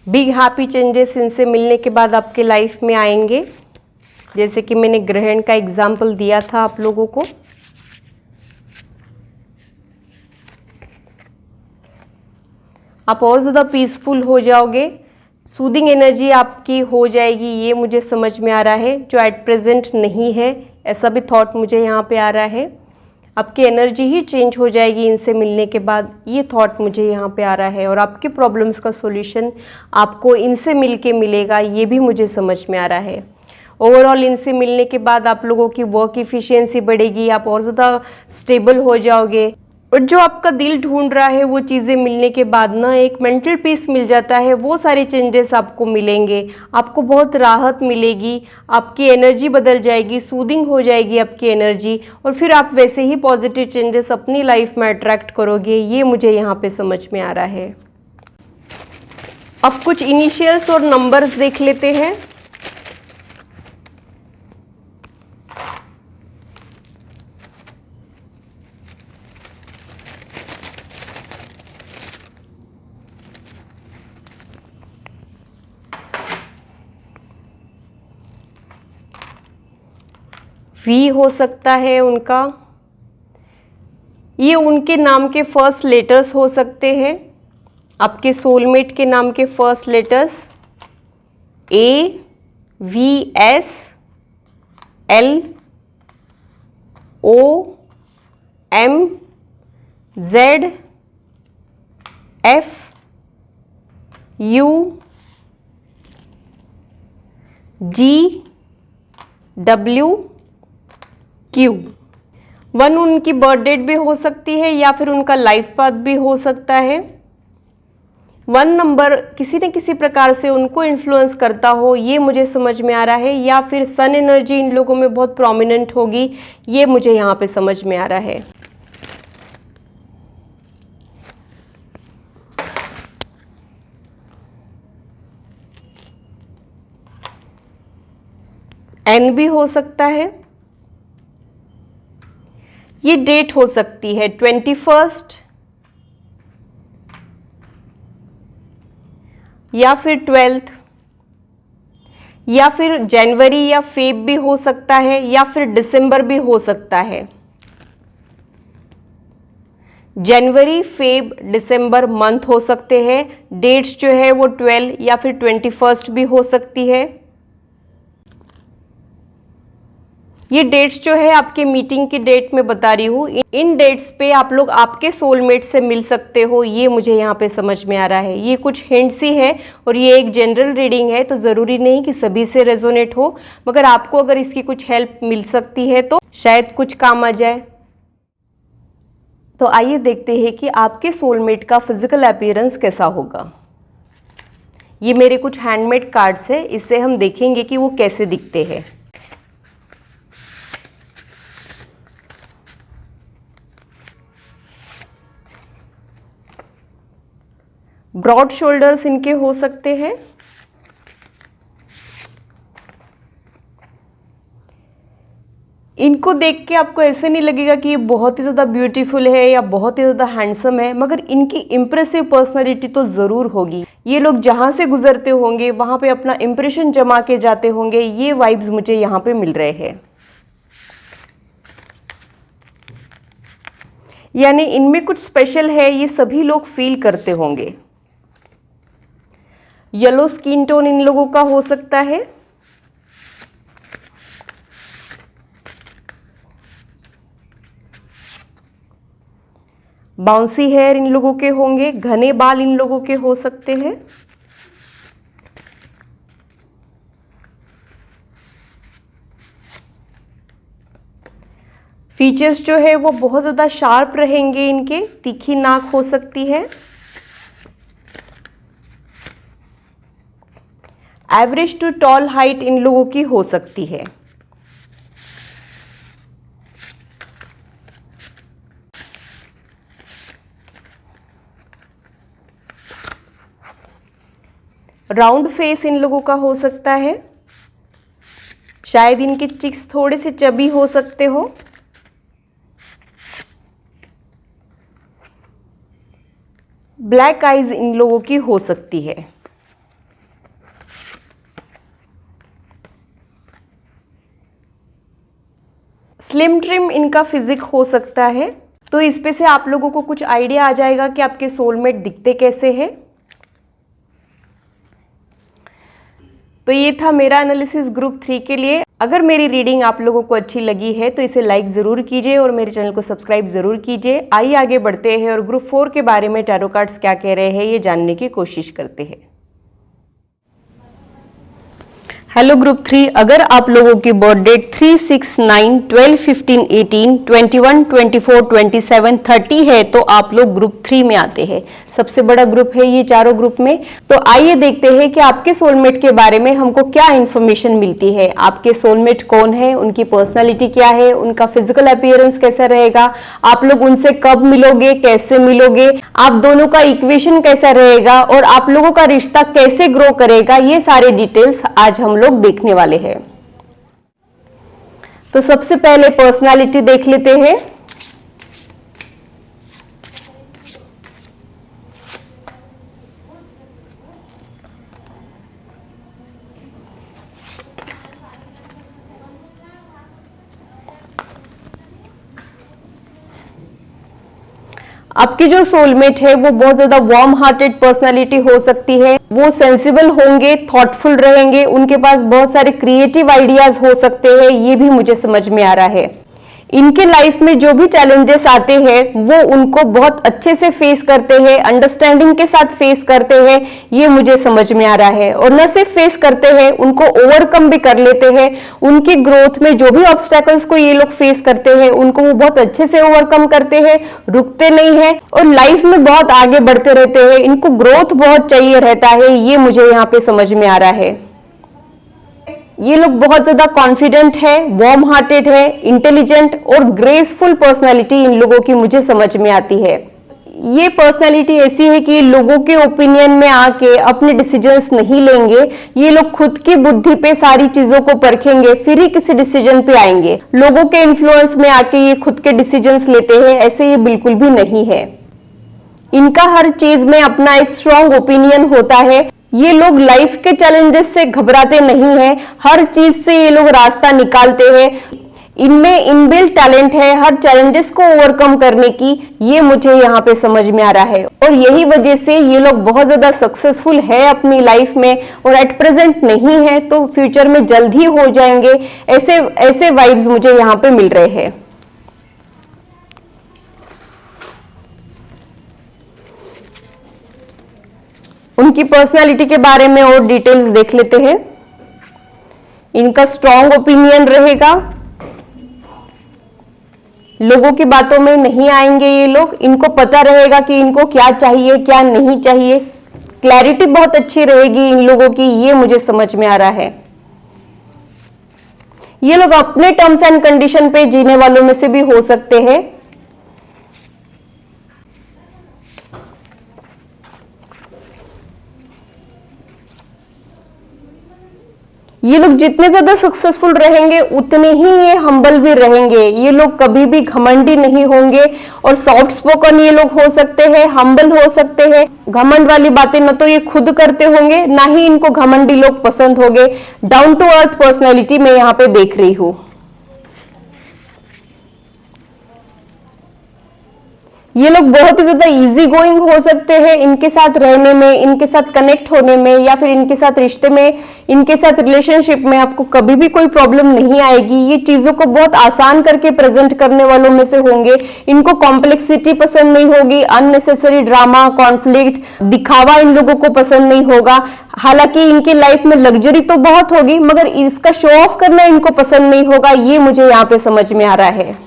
बिग हैप्पी चेंजेस इनसे मिलने के बाद आपके लाइफ में आएंगे, जैसे कि मैंने ग्रहण का एग्जाम्पल दिया था आप लोगों को। आप और ज़्यादा पीसफुल हो जाओगे, सूदिंग एनर्जी आपकी हो जाएगी, ये मुझे समझ में आ रहा है, जो एट प्रेजेंट नहीं है। ऐसा भी थॉट मुझे यहाँ पे आ रहा है। आपकी एनर्जी ही चेंज हो जाएगी इनसे मिलने के बाद, ये थॉट मुझे यहाँ पे आ रहा है। और आपके प्रॉब्लम्स का सॉल्यूशन आपको इनसे मिल के मिलेगा, ये भी मुझे समझ में आ रहा है। ओवरऑल इनसे मिलने के बाद आप लोगों की वर्क इफ़िशियंसी बढ़ेगी, आप और ज़्यादा स्टेबल हो जाओगे। और जो आपका दिल ढूंढ रहा है वो चीज़ें मिलने के बाद ना एक मेंटल पीस मिल जाता है, वो सारे चेंजेस आपको मिलेंगे, आपको बहुत राहत मिलेगी, आपकी एनर्जी बदल जाएगी, सूदिंग हो जाएगी आपकी एनर्जी, और फिर आप वैसे ही पॉजिटिव चेंजेस अपनी लाइफ में अट्रैक्ट करोगे, ये मुझे यहाँ पे समझ में आ रहा है। अब कुछ इनिशियल्स और नंबर्स देख लेते हैं। वी हो सकता है उनका, ये उनके नाम के फर्स्ट लेटर्स हो सकते हैं, आपके सोलमेट के नाम के first letters A, V, S, L, O, M, Z, F, U, G, W, Q. 1 उनकी बर्थ डेट भी हो सकती है या फिर उनका लाइफ पाथ भी हो सकता है। 1 नंबर किसी न किसी प्रकार से उनको इन्फ्लुएंस करता हो, ये मुझे समझ में आ रहा है, या फिर सन एनर्जी इन लोगों में बहुत प्रोमिनेंट होगी, ये मुझे यहाँ पे समझ में आ रहा है। एन भी हो सकता है, ये डेट हो सकती है 21 या फिर 12, या फिर जनवरी या फेब भी हो सकता है, या फिर दिसंबर भी हो सकता है। जनवरी, फेब, दिसंबर मंथ हो सकते हैं। डेट्स जो है वो 12 या फिर 21 भी हो सकती है। ये डेट्स जो है आपके मीटिंग की डेट में बता रही हूँ, इन डेट्स पे आप लोग आपके सोलमेट से मिल सकते हो, ये मुझे यहाँ पे समझ में आ रहा है। ये कुछ हिंट्स ही है और ये एक जनरल रीडिंग है, तो ज़रूरी नहीं कि सभी से रेजोनेट हो, मगर आपको अगर इसकी कुछ हेल्प मिल सकती है तो शायद कुछ काम आ जाए। तो आइए देखते हैं कि आपके सोलमेट का फिजिकल अपीयरेंस कैसा होगा। ये मेरे कुछ हैंडमेड कार्ड्स है, इससे हम देखेंगे कि वो कैसे दिखते हैं। ब्रॉड शोल्डर्स इनके हो सकते हैं, इनको देख के आपको ऐसे नहीं लगेगा कि ये बहुत ही ज़्यादा ब्यूटीफुल है या बहुत ही ज़्यादा हैंडसम है, मगर इनकी इम्प्रेसिव पर्सनालिटी तो ज़रूर होगी। ये लोग जहाँ से गुजरते होंगे वहाँ पे अपना इम्प्रेशन जमा के जाते होंगे, ये वाइब्स मुझे यहाँ पे मिल रहे हैं। यानी इनमें कुछ स्पेशल है, ये सभी लोग फील करते होंगे। येलो स्किन टोन इन लोगों का हो सकता है, बाउंसी हेयर इन लोगों के होंगे, घने बाल इन लोगों के हो सकते हैं, फीचर्स जो है वो बहुत ज़्यादा शार्प रहेंगे, इनके तीखी नाक हो सकती है, एवरेज टू टॉल हाइट इन लोगों की हो सकती है। राउंड फेस इन लोगों का हो सकता है, शायद इनके चिक्स थोड़े से चबी हो सकते हो, ब्लैक आईज इन लोगों की हो सकती है। स्लिम ट्रिम इनका फिजिक हो सकता है, तो इस पे से आप लोगों को कुछ आइडिया आ जाएगा कि आपके सोलमेट दिखते कैसे हैं। तो ये था मेरा एनालिसिस ग्रुप 3 के लिए। अगर मेरी रीडिंग आप लोगों को अच्छी लगी है तो इसे लाइक ज़रूर कीजिए और मेरे चैनल को सब्सक्राइब ज़रूर कीजिए। आइए आगे बढ़ते हैं और ग्रुप 4 के बारे में टैरो कार्ड्स क्या कह रहे हैं ये जानने की कोशिश करते हैं। हेलो ग्रुप 3, अगर आप लोगों की बर्थ डेट 3, 6, 9, 12, 15, 18, 21, 24, 27, 30 है तो आप लोग ग्रुप 3 में आते हैं। सबसे बड़ा ग्रुप है ये चारों ग्रुप में। तो आइए देखते हैं कि आपके सोलमेट के बारे में हमको क्या इंफॉर्मेशन मिलती है। आपके सोलमेट कौन है, उनकी पर्सनालिटी क्या है, उनका फिजिकल अपीयरेंस कैसा रहेगा, आप लोग उनसे कब मिलोगे, कैसे मिलोगे, आप दोनों का इक्वेशन कैसा रहेगा और आप लोगों का रिश्ता कैसे ग्रो करेगा, ये सारे डिटेल्स आज हम लोग देखने वाले हैं। तो सबसे पहले पर्सनालिटी देख लेते हैं। आपकी जो सोलमेट है वो बहुत ज्यादा वार्म हार्टेड पर्सनालिटी हो सकती है। वो सेंसिबल होंगे, थॉटफुल रहेंगे, उनके पास बहुत सारे क्रिएटिव आइडियाज हो सकते हैं, ये भी मुझे समझ में आ रहा है। इनके लाइफ में जो भी चैलेंजेस आते हैं वो उनको बहुत अच्छे से फेस करते हैं, अंडरस्टैंडिंग के साथ फेस करते हैं, ये मुझे समझ में आ रहा है। और न सिर्फ फेस करते हैं, उनको ओवरकम भी कर लेते हैं। उनकी ग्रोथ में जो भी ऑब्स्टेकल्स को ये लोग फेस करते हैं उनको वो बहुत अच्छे से ओवरकम करते हैं, रुकते नहीं है और लाइफ में बहुत आगे बढ़ते रहते हैं। इनको ग्रोथ बहुत चाहिए रहता है, ये मुझे यहाँ पे समझ में आ रहा है। ये लोग बहुत ज्यादा कॉन्फिडेंट है, वार्म हार्टेड है, इंटेलिजेंट और ग्रेसफुल पर्सनालिटी इन लोगों की मुझे समझ में आती है। ये पर्सनालिटी ऐसी है कि लोगों के ओपिनियन में आके अपने डिसीजंस नहीं लेंगे। ये लोग खुद की बुद्धि पे सारी चीजों को परखेंगे, फिर ही किसी डिसीजन पे आएंगे। लोगों के इन्फ्लुएंस में आके ये खुद के डिसीजंस लेते हैं, ऐसे ये बिल्कुल भी नहीं है। इनका हर चीज में अपना एक स्ट्रॉन्ग ओपिनियन होता है। ये लोग लाइफ के चैलेंजेस से घबराते नहीं हैं, हर चीज से ये लोग रास्ता निकालते हैं। इनमें इनबिल्ट टैलेंट है हर चैलेंजेस को ओवरकम करने की, ये मुझे यहाँ पे समझ में आ रहा है। और यही वजह से ये लोग बहुत ज्यादा सक्सेसफुल है अपनी लाइफ में और एट प्रेजेंट नहीं है तो फ्यूचर में जल्द ही हो जाएंगे। ऐसे वाइब्स मुझे यहाँ पे मिल रहे हैं। उनकी पर्सनालिटी के बारे में और डिटेल्स देख लेते हैं। इनका स्ट्रॉन्ग ओपिनियन रहेगा, लोगों की बातों में नहीं आएंगे ये लोग। इनको पता रहेगा कि इनको क्या चाहिए क्या नहीं चाहिए। क्लैरिटी बहुत अच्छी रहेगी इन लोगों की, ये मुझे समझ में आ रहा है। ये लोग अपने टर्म्स एंड कंडीशन पे जीने वालों में से भी हो सकते हैं। ये लोग जितने ज्यादा सक्सेसफुल रहेंगे उतने ही ये हम्बल भी रहेंगे। ये लोग कभी भी घमंडी नहीं होंगे और सॉफ्ट स्पोकन ये लोग हो सकते हैं, हम्बल हो सकते हैं। घमंड वाली बातें न तो ये खुद करते होंगे, ना ही इनको घमंडी लोग पसंद होंगे। डाउन टू अर्थ पर्सनैलिटी मैं यहाँ पे देख रही हूँ। ये लोग बहुत ही ज्यादा इजी गोइंग हो सकते हैं। इनके साथ रहने में, इनके साथ कनेक्ट होने में या फिर इनके साथ रिश्ते में, इनके साथ रिलेशनशिप में आपको कभी भी कोई प्रॉब्लम नहीं आएगी। ये चीजों को बहुत आसान करके प्रेजेंट करने वालों में से होंगे। इनको कॉम्प्लेक्सिटी पसंद नहीं होगी, अननेसेसरी ड्रामा, कॉन्फ्लिक्ट, दिखावा इन लोगों को पसंद नहीं होगा। हालांकि इनकी लाइफ में लग्जरी तो बहुत होगी मगर इसका शो ऑफ करना इनको पसंद नहीं होगा, ये मुझे यहाँ पे समझ में आ रहा है।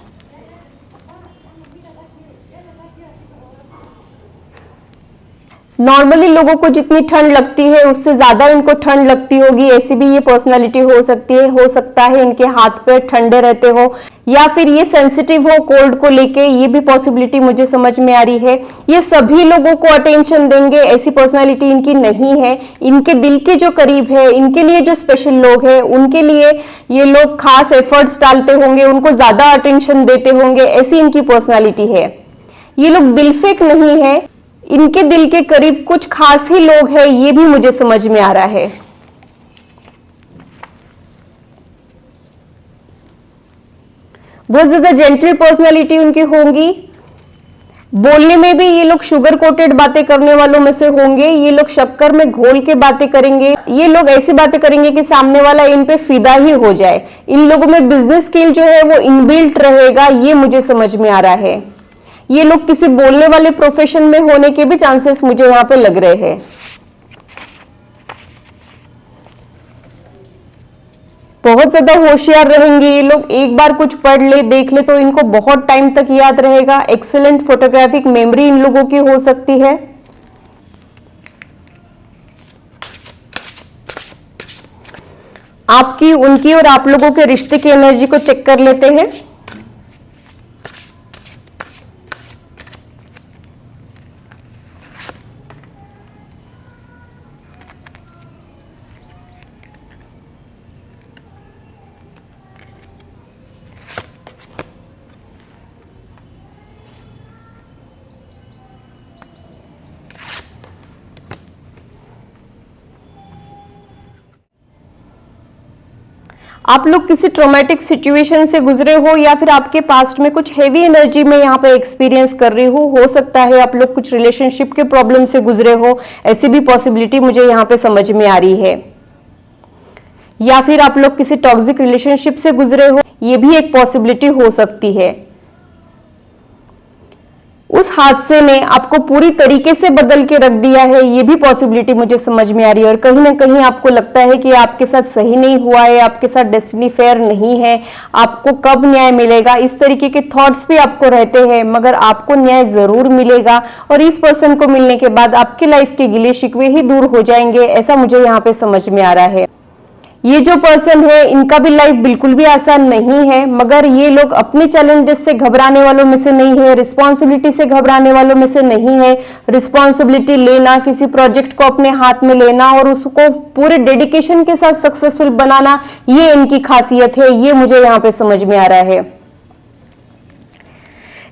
नॉर्मली लोगों को जितनी ठंड लगती है उससे ज्यादा इनको ठंड लगती होगी, ऐसी भी ये पर्सनालिटी हो सकती है। हो सकता है इनके हाथ पैर ठंडे रहते हो या फिर ये सेंसिटिव हो कोल्ड को लेके, ये भी पॉसिबिलिटी मुझे समझ में आ रही है। ये सभी लोगों को अटेंशन देंगे, ऐसी पर्सनालिटी इनकी नहीं है। इनके दिल के जो करीब है, इनके लिए जो स्पेशल लोग हैं उनके लिए ये लोग खास एफर्ट्स डालते होंगे, उनको ज्यादा अटेंशन देते होंगे, ऐसी इनकी पर्सनालिटी है। ये लोग दिलफेक नहीं है, इनके दिल के करीब कुछ खास ही लोग हैं, ये भी मुझे समझ में आ रहा है। बहुत ज्यादा जेंटल पर्सनालिटी उनकी होंगी, बोलने में भी ये लोग शुगर कोटेड बातें करने वालों में से होंगे। ये लोग शक्कर में घोल के बातें करेंगे। ये लोग ऐसी बातें करेंगे कि सामने वाला इन पे फिदा ही हो जाए। इन लोगों में बिजनेस स्किल जो है वो इनबिल्ट रहेगा, ये मुझे समझ में आ रहा है। ये लोग किसी बोलने वाले प्रोफेशन में होने के भी चांसेस मुझे यहां पे लग रहे हैं। बहुत ज्यादा होशियार रहेंगे ये लोग। एक बार कुछ पढ़ ले देख ले तो इनको बहुत टाइम तक याद रहेगा। एक्सीलेंट फोटोग्राफिक मेमोरी इन लोगों की हो सकती है। आपकी, उनकी और आप लोगों के रिश्ते की एनर्जी को चेक कर लेते हैं। आप लोग किसी ट्रॉमेटिक सिचुएशन से गुजरे हो या फिर आपके पास्ट में कुछ हेवी एनर्जी में यहाँ पे एक्सपीरियंस कर रही हो सकता है आप लोग कुछ रिलेशनशिप के प्रॉब्लम से गुजरे हो, ऐसी भी पॉसिबिलिटी मुझे यहाँ पे समझ में आ रही है। या फिर आप लोग किसी टॉक्सिक रिलेशनशिप से गुजरे हो, ये भी एक पॉसिबिलिटी हो सकती है। उस हादसे ने आपको पूरी तरीके से बदल के रख दिया है, ये भी पॉसिबिलिटी मुझे समझ में आ रही है। और कहीं ना कहीं आपको लगता है कि आपके साथ सही नहीं हुआ है, आपके साथ डेस्टिनी फेयर नहीं है, आपको कब न्याय मिलेगा, इस तरीके के थॉट्स भी आपको रहते हैं। मगर आपको न्याय जरूर मिलेगा और इस पर्सन को मिलने के बाद आपकी लाइफ के गिले शिकवे ही दूर हो जाएंगे, ऐसा मुझे यहाँ पे समझ में आ रहा है। ये जो पर्सन है इनका भी लाइफ बिल्कुल भी आसान नहीं है, मगर ये लोग अपने चैलेंजेस से घबराने वालों में से नहीं है, रिस्पॉन्सिबिलिटी से घबराने वालों में से नहीं है। रिस्पॉन्सिबिलिटी लेना, किसी प्रोजेक्ट को अपने हाथ में लेना और उसको पूरे डेडिकेशन के साथ सक्सेसफुल बनाना, ये इनकी खासियत है, ये मुझे यहाँ पे समझ में आ रहा है।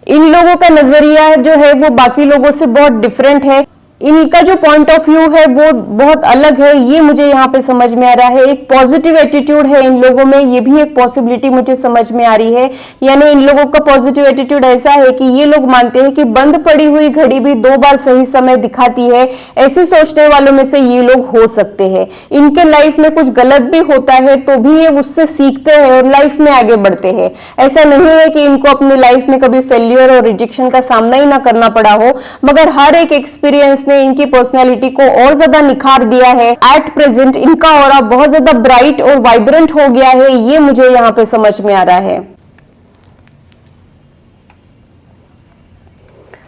इन लोगों का नजरिया जो है वो बाकी लोगों से बहुत डिफरेंट है। इनका जो पॉइंट ऑफ व्यू है वो बहुत अलग है, ये मुझे यहाँ पे समझ में आ रहा है। एक पॉजिटिव एटीट्यूड है इन लोगों में, ये भी एक पॉसिबिलिटी मुझे समझ में आ रही है। यानी इन लोगों का पॉजिटिव एटीट्यूड ऐसा है कि ये लोग मानते हैं कि बंद पड़ी हुई घड़ी भी 2 बार सही समय दिखाती है। ऐसे सोचने वालों में से ये लोग हो सकते हैं। इनके लाइफ में कुछ गलत भी होता है तो भी ये उससे सीखते हैं और लाइफ में आगे बढ़ते हैं। ऐसा नहीं है कि इनको अपनी लाइफ में कभी फेल्यूर और रिजेक्शन का सामना ही ना करना पड़ा हो, मगर हर एक एक्सपीरियंस ने इनकी पर्सनालिटी को और ज्यादा निखार दिया है। एट प्रेजेंट इनका ऑरा बहुत ज्यादा ब्राइट और वाइब्रेंट हो गया है, ये मुझे यहाँ पे समझ में आ रहा है।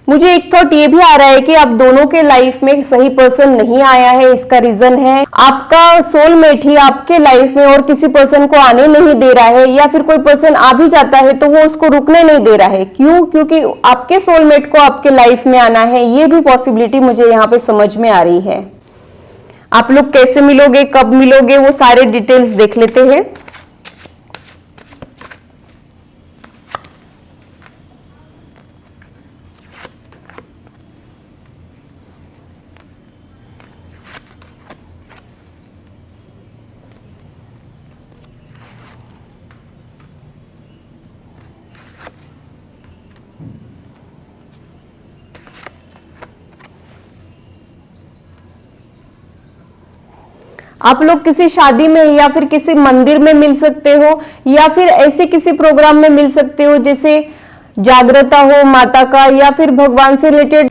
मुझे एक थॉट ये भी आ रहा है कि आप दोनों के लाइफ में सही पर्सन नहीं आया है। इसका रीजन है आपका सोलमेट ही आपके लाइफ में और किसी पर्सन को आने नहीं दे रहा है, या फिर कोई पर्सन आ भी जाता है तो वो उसको रुकने नहीं दे रहा है। क्यों? क्योंकि आपके सोलमेट को आपके लाइफ में आना है, ये भी पॉसिबिलिटी मुझे यहाँ पे समझ में आ रही है। आप लोग कैसे मिलोगे, कब मिलोगे, वो सारे डिटेल्स देख लेते हैं। आप लोग किसी शादी में या फिर किसी मंदिर में मिल सकते हो, या फिर ऐसे किसी प्रोग्राम में मिल सकते हो जैसे जागृता हो माता का, या फिर भगवान से रिलेटेड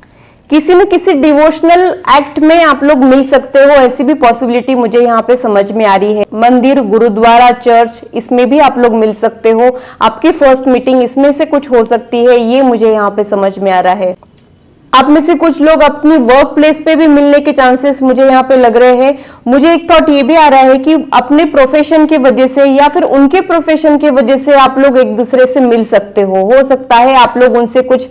किसी न किसी डिवोशनल एक्ट में आप लोग मिल सकते हो। ऐसी भी पॉसिबिलिटी मुझे यहाँ पे समझ में आ रही है। मंदिर, गुरुद्वारा, चर्च, इसमें भी आप लोग मिल सकते हो। आपकी फर्स्ट मीटिंग इसमें से कुछ हो सकती है, ये मुझे यहाँ पे समझ में आ रहा है। आप में से कुछ लोग अपनी वर्क प्लेस पे भी मिलने के चांसेस मुझे यहाँ पे लग रहे हैं। मुझे एक थॉट ये भी आ रहा है कि अपने प्रोफेशन की वजह से या फिर उनके प्रोफेशन की वजह से आप लोग एक दूसरे से मिल सकते हो सकता है आप लोग उनसे कुछ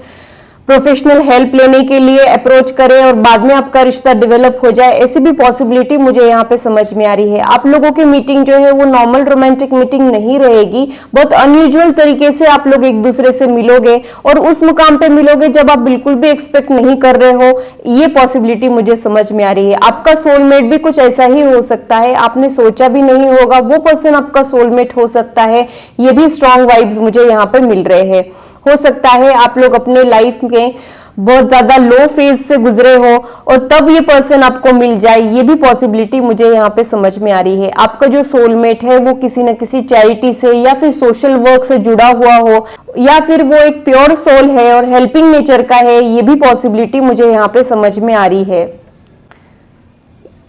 प्रोफेशनल हेल्प लेने के लिए अप्रोच करें और बाद में आपका रिश्ता डेवलप हो जाए, ऐसी भी पॉसिबिलिटी मुझे यहाँ पे समझ में आ रही है। आप लोगों की मीटिंग जो है वो नॉर्मल रोमांटिक मीटिंग नहीं रहेगी, बहुत अनयूजुअल तरीके से आप लोग एक दूसरे से मिलोगे और उस मुकाम पे मिलोगे जब आप बिल्कुल भी एक्सपेक्ट नहीं कर रहे हो। ये पॉसिबिलिटी मुझे समझ में आ रही है। आपका सोलमेट भी कुछ ऐसा ही हो सकता है, आपने सोचा भी नहीं होगा वो पर्सन आपका सोलमेट हो सकता है। ये भी स्ट्रॉन्ग वाइब्स मुझे यहाँ पे मिल रहे हैं। हो सकता है आप लोग अपने लाइफ में बहुत ज्यादा लो फेज से गुजरे हो और तब ये पर्सन आपको मिल जाए, ये भी पॉसिबिलिटी मुझे यहाँ पे समझ में आ रही है। आपका जो सोलमेट है वो किसी न किसी चैरिटी से या फिर सोशल वर्क से जुड़ा हुआ हो, या फिर वो एक प्योर सोल है और हेल्पिंग नेचर का है, ये भी पॉसिबिलिटी मुझे यहाँ पे समझ में आ रही है।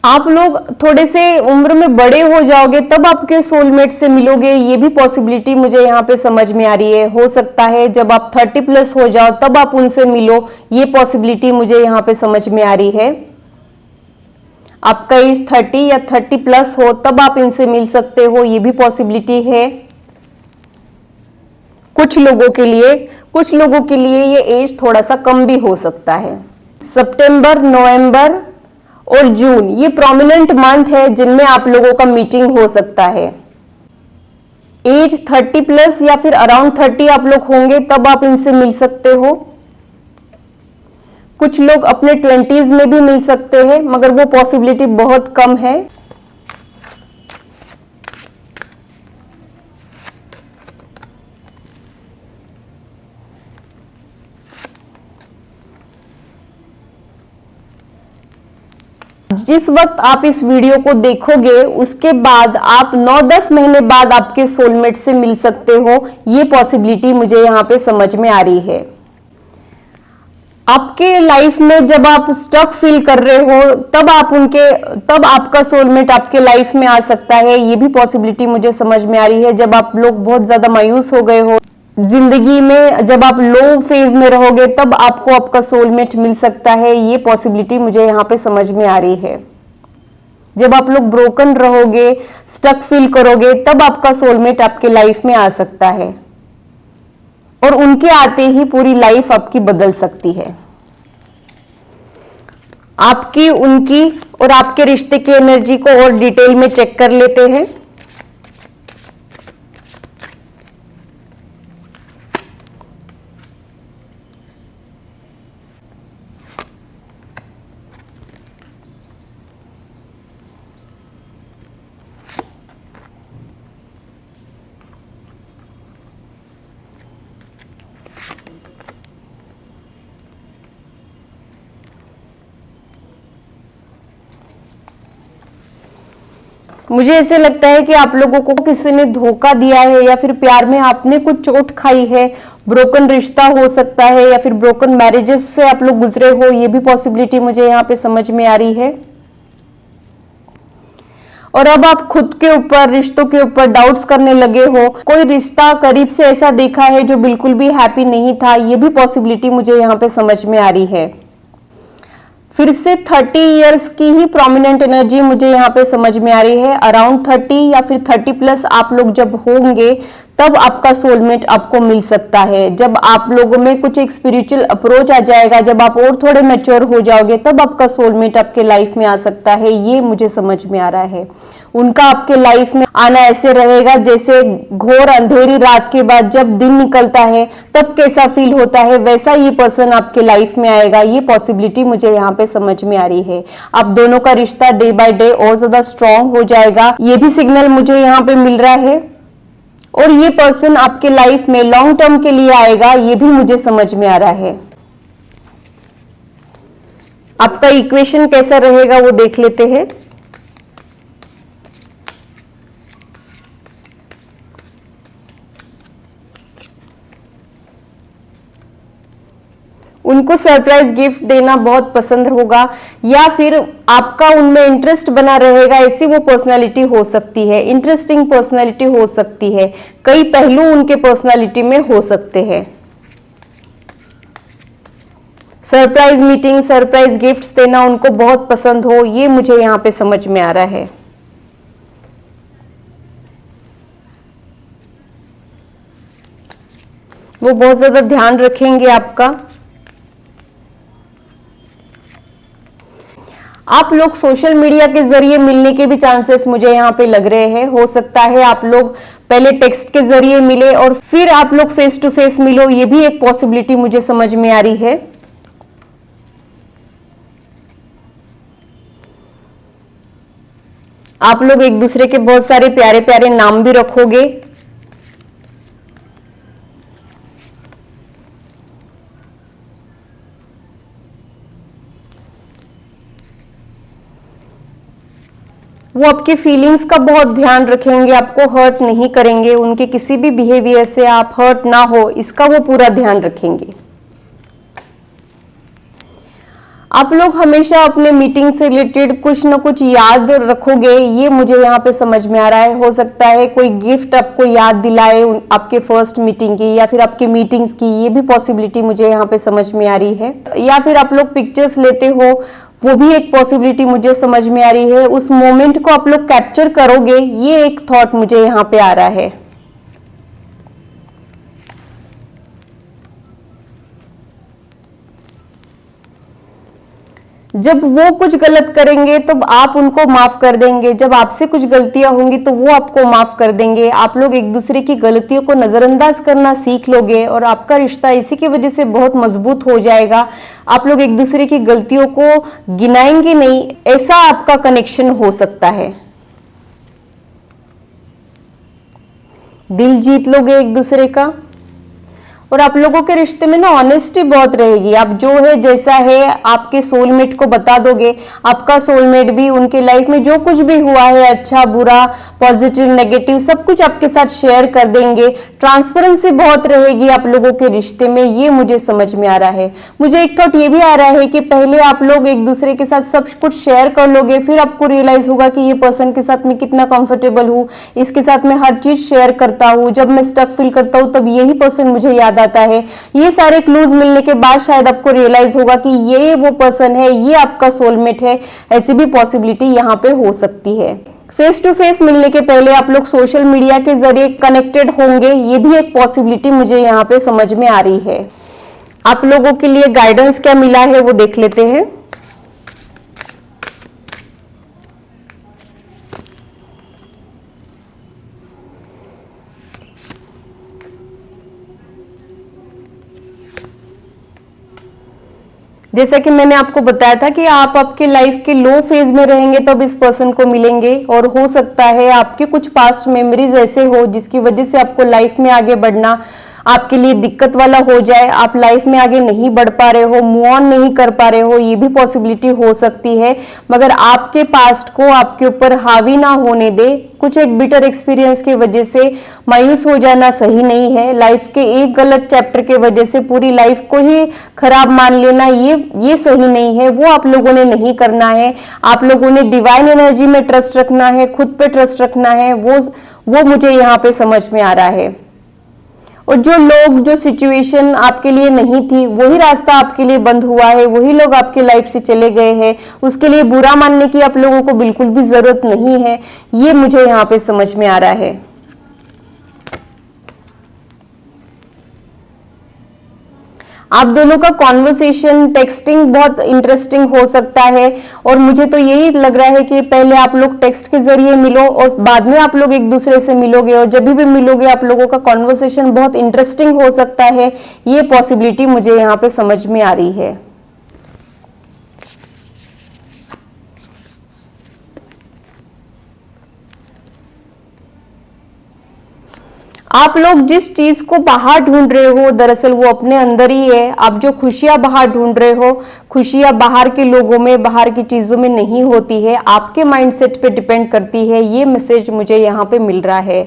आप लोग थोड़े से उम्र में बड़े हो जाओगे तब आपके सोलमेट से मिलोगे, ये भी पॉसिबिलिटी मुझे यहाँ पे समझ में आ रही है। हो सकता है जब आप 30 प्लस हो जाओ तब आप उनसे मिलो, ये पॉसिबिलिटी मुझे यहाँ पे समझ में आ रही है। आपका एज 30 या 30 प्लस हो तब आप इनसे मिल सकते हो, ये भी पॉसिबिलिटी है। कुछ लोगों के लिए ये एज थोड़ा सा कम भी हो सकता है। सितंबर, नवंबर और जून ये प्रोमिनेंट मंथ है जिनमें आप लोगों का मीटिंग हो सकता है। एज 30 प्लस या फिर अराउंड 30 आप लोग होंगे तब आप इनसे मिल सकते हो। कुछ लोग अपने 20s में भी मिल सकते हैं, मगर वो पॉसिबिलिटी बहुत कम है। जिस वक्त आप इस वीडियो को देखोगे उसके बाद आप 9-10 महीने बाद आपके सोलमेट से मिल सकते हो, ये पॉसिबिलिटी मुझे यहाँ पे समझ में आ रही है। आपके लाइफ में जब आप स्टक फील कर रहे हो तब आपका सोलमेट आपके लाइफ में आ सकता है, ये भी पॉसिबिलिटी मुझे समझ में आ रही है। जब आप लोग बहुत ज्यादा मायूस हो गए हो जिंदगी में, जब आप लो फेज में रहोगे तब आपको आपका सोलमेट मिल सकता है, ये पॉसिबिलिटी मुझे यहाँ पे समझ में आ रही है। जब आप लोग ब्रोकन रहोगे, स्टक फील करोगे तब आपका सोलमेट आपके लाइफ में आ सकता है और उनके आते ही पूरी लाइफ आपकी बदल सकती है। आपकी, उनकी और आपके रिश्ते की एनर्जी को और डिटेल में चेक कर लेते हैं। मुझे ऐसे लगता है कि आप लोगों को किसी ने धोखा दिया है या फिर प्यार में आपने कुछ चोट खाई है। ब्रोकन रिश्ता हो सकता है या फिर ब्रोकन मैरिजेस से आप लोग गुजरे हो, ये भी पॉसिबिलिटी मुझे यहाँ पे समझ में आ रही है। और अब आप खुद के ऊपर, रिश्तों के ऊपर डाउट्स करने लगे हो। कोई रिश्ता करीब से ऐसा देखा है जो बिल्कुल भी हैप्पी नहीं था, ये भी पॉसिबिलिटी मुझे यहाँ पे समझ में आ रही है। फिर से 30 इयर्स की ही प्रोमिनेंट एनर्जी मुझे यहाँ पे समझ में आ रही है। अराउंड 30 या फिर 30 प्लस आप लोग जब होंगे तब आपका सोलमेट आपको मिल सकता है। जब आप लोगों में कुछ एक स्पिरिचुअल अप्रोच आ जाएगा, जब आप और थोड़े मैच्योर हो जाओगे तब आपका सोलमेट आपके लाइफ में आ सकता है, ये मुझे समझ में आ रहा है। उनका आपके लाइफ में आना ऐसे रहेगा जैसे घोर अंधेरी रात के बाद जब दिन निकलता है तब कैसा फील होता है, वैसा ये पर्सन आपके लाइफ में आएगा। ये पॉसिबिलिटी मुझे यहाँ पे समझ में आ रही है। आप दोनों का रिश्ता डे बाय डे और ज्यादा स्ट्रांग हो जाएगा, ये भी सिग्नल मुझे यहाँ पे मिल रहा है। और ये पर्सन आपके लाइफ में लॉन्ग टर्म के लिए आएगा, ये भी मुझे समझ में आ रहा है। आपका इक्वेशन कैसा रहेगा वो देख लेते हैं। उनको सरप्राइज गिफ्ट देना बहुत पसंद होगा या फिर आपका उनमें इंटरेस्ट बना रहेगा, ऐसी वो पर्सनालिटी हो सकती है। इंटरेस्टिंग पर्सनालिटी हो सकती है, कई पहलू उनके पर्सनालिटी में हो सकते हैं। सरप्राइज मीटिंग, सरप्राइज गिफ्ट्स देना उनको बहुत पसंद हो, ये मुझे यहाँ पे समझ में आ रहा है। वो बहुत ज्यादा ध्यान रखेंगे आपका। आप लोग सोशल मीडिया के जरिए मिलने के भी चांसेस मुझे यहाँ पे लग रहे हैं। हो सकता है आप लोग पहले टेक्स्ट के जरिए मिले और फिर आप लोग फेस टू फेस मिलो, ये भी एक पॉसिबिलिटी मुझे समझ में आ रही है। आप लोग एक दूसरे के बहुत सारे प्यारे प्यारे नाम भी रखोगे। वो आपके फीलिंग्स का बहुत ध्यान रखेंगे, आपको हर्ट नहीं करेंगे, उनके किसी भी बिहेवियर से आप हर्ट ना हो इसका वो पूरा ध्यान रखेंगे। आप लोग हमेशा अपने मीटिंग से रिलेटेड कुछ ना कुछ याद रखोगे, ये मुझे यहाँ पे समझ में आ रहा है। हो सकता है कोई गिफ्ट आपको याद दिलाए आपके फर्स्ट मीटिंग की या फिर आपके मीटिंग्स की, ये भी पॉसिबिलिटी मुझे यहाँ पे समझ में आ रही है। या फिर आप लोग पिक्चर्स लेते हो, वो भी एक पॉसिबिलिटी मुझे समझ में आ रही है। उस मोमेंट को आप लोग कैप्चर करोगे, ये एक थॉट मुझे यहाँ पे आ रहा है। जब वो कुछ गलत करेंगे तो आप उनको माफ कर देंगे, जब आपसे कुछ गलतियां होंगी तो वो आपको माफ कर देंगे। आप लोग एक दूसरे की गलतियों को नजरअंदाज करना सीख लोगे और आपका रिश्ता इसी की वजह से बहुत मजबूत हो जाएगा। आप लोग एक दूसरे की गलतियों को गिनाएंगे नहीं, ऐसा आपका कनेक्शन हो सकता है। दिल जीत लोगे एक दूसरे का और आप लोगों के रिश्ते में ना ऑनेस्टी बहुत रहेगी। आप जो है जैसा है आपके सोलमेट को बता दोगे, आपका सोलमेट भी उनके लाइफ में जो कुछ भी हुआ है, अच्छा बुरा, पॉजिटिव नेगेटिव, सब कुछ आपके साथ शेयर कर देंगे। ट्रांसपेरेंसी बहुत रहेगी आप लोगों के रिश्ते में, ये मुझे समझ में आ रहा है। मुझे एक थॉट ये भी आ रहा है कि पहले आप लोग एक दूसरे के साथ सब कुछ शेयर कर लोगे, फिर आपको रियलाइज होगा कि ये पर्सन के साथ मैं कितना कंफर्टेबल हूँ, इसके साथ मैं हर चीज शेयर करता हूँ, जब मैं स्टक फील करता हूँ तब यही पर्सन मुझे याद आता है। ये सारे क्लूज मिलने के बाद शायद आपको रियलाइज होगा कि ये वो पर्सन है, ये आपका सोलमेट है। ऐसी भी पॉसिबिलिटी यहाँ पे हो सकती है। फेस टू फेस मिलने के पहले आप लोग सोशल मीडिया के जरिए कनेक्टेड होंगे, ये भी एक पॉसिबिलिटी मुझे यहाँ पे समझ में आ रही है। आप लोगों के लिए गाइडेंस क्या मिला है वो देख लेते हैं। जैसा कि मैंने आपको बताया था कि आप आपके लाइफ के लो फेज में रहेंगे तब इस पर्सन को मिलेंगे, और हो सकता है आपके कुछ पास्ट मेमोरीज ऐसे हो जिसकी वजह से आपको लाइफ में आगे बढ़ना आपके लिए दिक्कत वाला हो जाए, आप लाइफ में आगे नहीं बढ़ पा रहे हो, मूव ऑन नहीं कर पा रहे हो, ये भी पॉसिबिलिटी हो सकती है। मगर आपके पास्ट को आपके ऊपर हावी ना होने दे। कुछ एक बिटर एक्सपीरियंस की वजह से मायूस हो जाना सही नहीं है। लाइफ के एक गलत चैप्टर के वजह से पूरी लाइफ को ही खराब मान लेना ये सही नहीं है, वो आप लोगों ने नहीं करना है। आप लोगों ने डिवाइन एनर्जी में ट्रस्ट रखना है, खुद पे ट्रस्ट रखना है, वो मुझे यहाँ पे समझ में आ रहा है। और जो लोग, जो सिचुएशन आपके लिए नहीं थी, वही रास्ता आपके लिए बंद हुआ है, वही लोग आपके लाइफ से चले गए हैं, उसके लिए बुरा मानने की आप लोगों को बिल्कुल भी जरूरत नहीं है, ये मुझे यहाँ पे समझ में आ रहा है। आप दोनों का कॉन्वर्सेशन, टेक्सटिंग बहुत इंटरेस्टिंग हो सकता है, और मुझे तो यही लग रहा है कि पहले आप लोग टेक्स्ट के जरिए मिलो और बाद में आप लोग एक दूसरे से मिलोगे, और जब भी मिलोगे आप लोगों का कॉन्वर्सेशन बहुत इंटरेस्टिंग हो सकता है। ये पॉसिबिलिटी मुझे यहाँ पे समझ में आ रही है। आप लोग जिस चीज को बाहर ढूंढ रहे हो दरअसल वो अपने अंदर ही है। आप जो खुशियां बाहर ढूंढ रहे हो, खुशियां बाहर के लोगों में, बाहर की चीजों में नहीं होती है, आपके माइंडसेट पे डिपेंड करती है। ये मैसेज मुझे यहाँ पे मिल रहा है।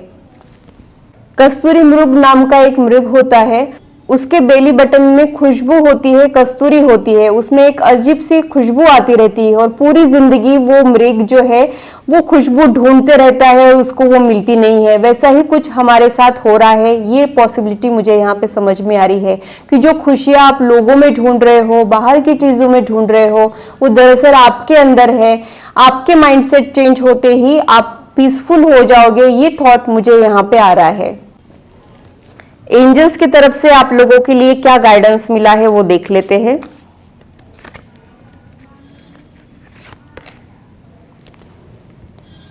कस्तूरी मृग नाम का एक मृग होता है, उसके बेली बटन में खुशबू होती है, कस्तूरी होती है, उसमें एक अजीब सी खुशबू आती रहती है, और पूरी जिंदगी वो मृग जो है वो खुशबू ढूंढते रहता है, उसको वो मिलती नहीं है। वैसा ही कुछ हमारे साथ हो रहा है। ये पॉसिबिलिटी मुझे यहाँ पे समझ में आ रही है कि जो खुशियां आप लोगों में ढूंढ रहे हो, बाहर की चीजों में ढूंढ रहे हो, वो दरअसल आपके अंदर है। आपके माइंडसेट चेंज होते ही आप पीसफुल हो जाओगे। ये थॉट मुझे यहाँ पे आ रहा है। एंजल्स की तरफ से आप लोगों के लिए क्या गाइडेंस मिला है वो देख लेते हैं।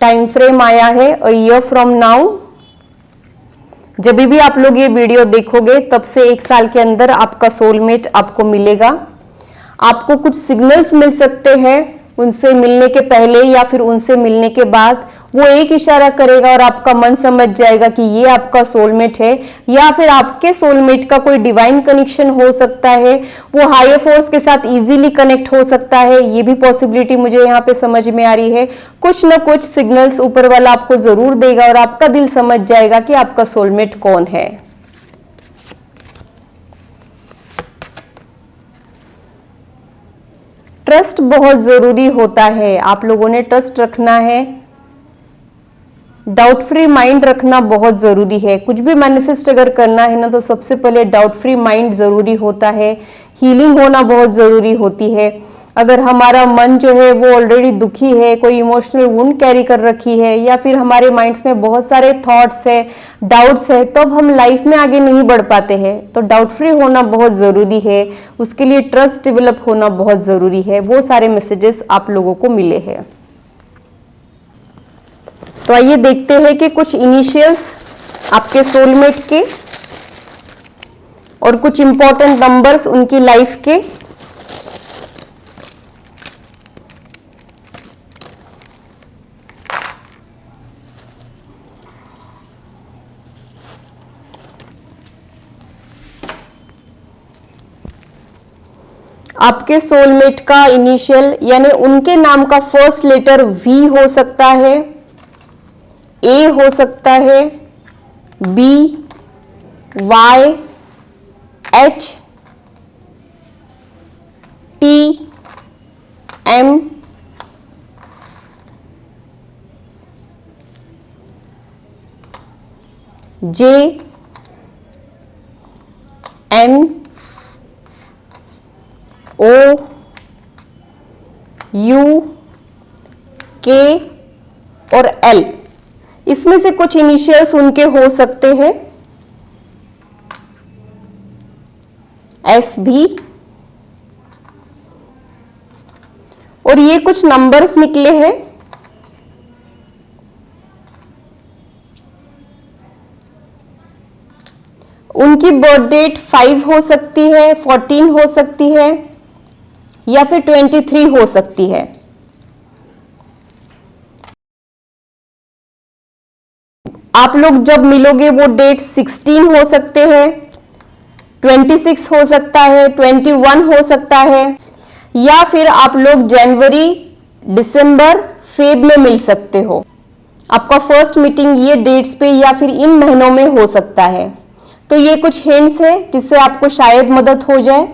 टाइम फ्रेम आया है अ ईयर फ्रॉम नाउ। जब भी आप लोग ये वीडियो देखोगे तब से 1 साल के अंदर आपका सोलमेट आपको मिलेगा। आपको कुछ सिग्नल्स मिल सकते हैं उनसे मिलने के पहले या फिर उनसे मिलने के बाद वो एक इशारा करेगा और आपका मन समझ जाएगा कि ये आपका सोलमेट है, या फिर आपके सोलमेट का कोई डिवाइन कनेक्शन हो सकता है, वो हायर फोर्स के साथ इजीली कनेक्ट हो सकता है। ये भी पॉसिबिलिटी मुझे यहाँ पे समझ में आ रही है। कुछ ना कुछ सिग्नल्स ऊपर वाला आपको जरूर देगा और आपका दिल समझ जाएगा कि आपका सोलमेट कौन है। ट्रस्ट बहुत जरूरी होता है, आप लोगों ने ट्रस्ट रखना है, डाउट फ्री माइंड रखना बहुत जरूरी है। कुछ भी मैनिफेस्ट अगर करना है ना तो सबसे पहले डाउट फ्री माइंड जरूरी होता है। हीलिंग होना बहुत जरूरी होती है। अगर हमारा मन जो है वो ऑलरेडी दुखी है, कोई इमोशनल वुंड कैरी कर रखी है, या फिर हमारे माइंड्स में बहुत सारे थॉट्स है, डाउट्स है, तो अब हम लाइफ में आगे नहीं बढ़ पाते हैं। तो डाउट फ्री होना बहुत जरूरी है, उसके लिए ट्रस्ट डेवलप होना बहुत जरूरी है। वो सारे मैसेजेस आप लोगों को मिले हैं। तो आइए देखते हैं कि कुछ इनिशियल्स आपके सोलमेट के और कुछ इंपॉर्टेंट नंबर्स उनकी लाइफ के। आपके सोलमेट का इनिशियल यानी उनके नाम का फर्स्ट लेटर वी हो सकता है, ए हो सकता है, B, Y, H, T, M, J, N, O, U, K और एल। इसमें से कुछ इनिशियल्स उनके हो सकते हैं, एस भी, और ये कुछ नंबर्स निकले हैं। उनकी बर्थ डेट 5 हो सकती है, 14 हो सकती है, या फिर 23 हो सकती है। आप लोग जब मिलोगे वो डेट 16 हो सकते हैं, 26 हो सकता है, 21 हो सकता है, या फिर आप लोग जनवरी, दिसंबर, फेब में मिल सकते हो। आपका फर्स्ट मीटिंग ये डेट्स पे या फिर इन महीनों में हो सकता है। तो ये कुछ हिंट्स है जिससे आपको शायद मदद हो जाए।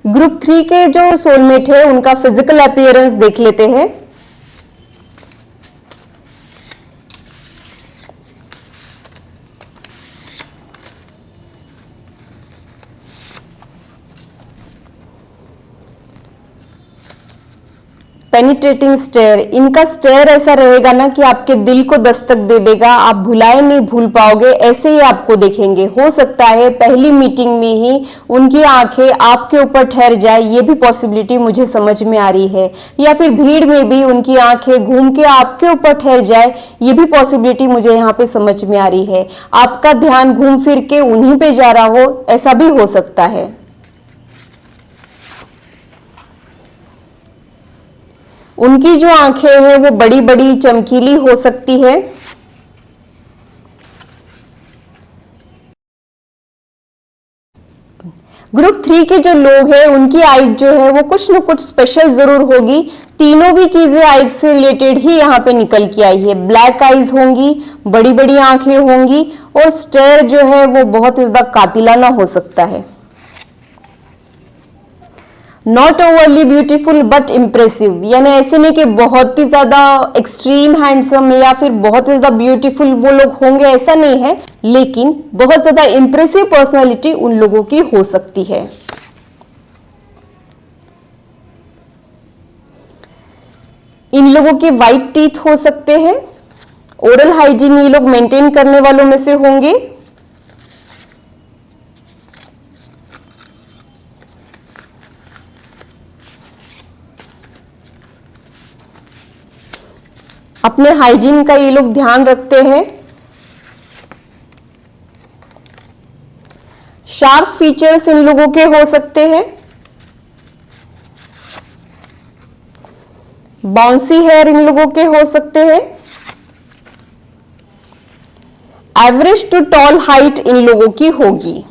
ग्रुप 3 के जो सोलमेट है उनका फिजिकल अपीयरेंस देख लेते हैं। पेनिट्रेटिंग स्टेयर, इनका स्टेयर ऐसा रहेगा ना कि आपके दिल को दस्तक दे देगा, आप भुलाए नहीं भूल पाओगे, ऐसे ही आपको देखेंगे। हो सकता है पहली मीटिंग में ही उनकी आंखें आपके ऊपर ठहर जाए, ये भी पॉसिबिलिटी मुझे समझ में आ रही है, या फिर भीड़ में भी उनकी आंखें घूम के आपके ऊपर ठहर जाए, ये भी पॉसिबिलिटी मुझे यहाँ पे समझ में आ रही है। आपका ध्यान घूम फिर के उन्हीं पे जा रहा हो, ऐसा भी हो सकता है। उनकी जो आंखें हैं वो बड़ी बड़ी चमकीली हो सकती है। ग्रुप 3 के जो लोग हैं उनकी आइज जो है वो कुछ न कुछ स्पेशल जरूर होगी। तीनों भी चीजें आइज से रिलेटेड ही यहाँ पे निकल के आई है। ब्लैक आइज होंगी, बड़ी बड़ी आंखें होंगी, और स्टेयर जो है वो बहुत ज्यादा कातिलाना हो सकता है। Not overly beautiful but impressive, यानी ऐसे नहीं कि बहुत ही ज्यादा एक्सट्रीम हैंडसम या फिर बहुत ज्यादा ब्यूटीफुल वो लोग होंगे, ऐसा नहीं है, लेकिन बहुत ज्यादा इंप्रेसिव पर्सनालिटी उन लोगों की हो सकती है। इन लोगों के वाइट टीथ हो सकते हैं। ओरल हाइजीन ये लोग मेंटेन करने वालों में से होंगे। अपने हाइजीन का ये लोग ध्यान रखते हैं। शार्प फीचर्स इन लोगों के हो सकते हैं। बाउंसी हेयर इन लोगों के हो सकते हैं। एवरेज टू टॉल हाइट इन लोगों की होगी।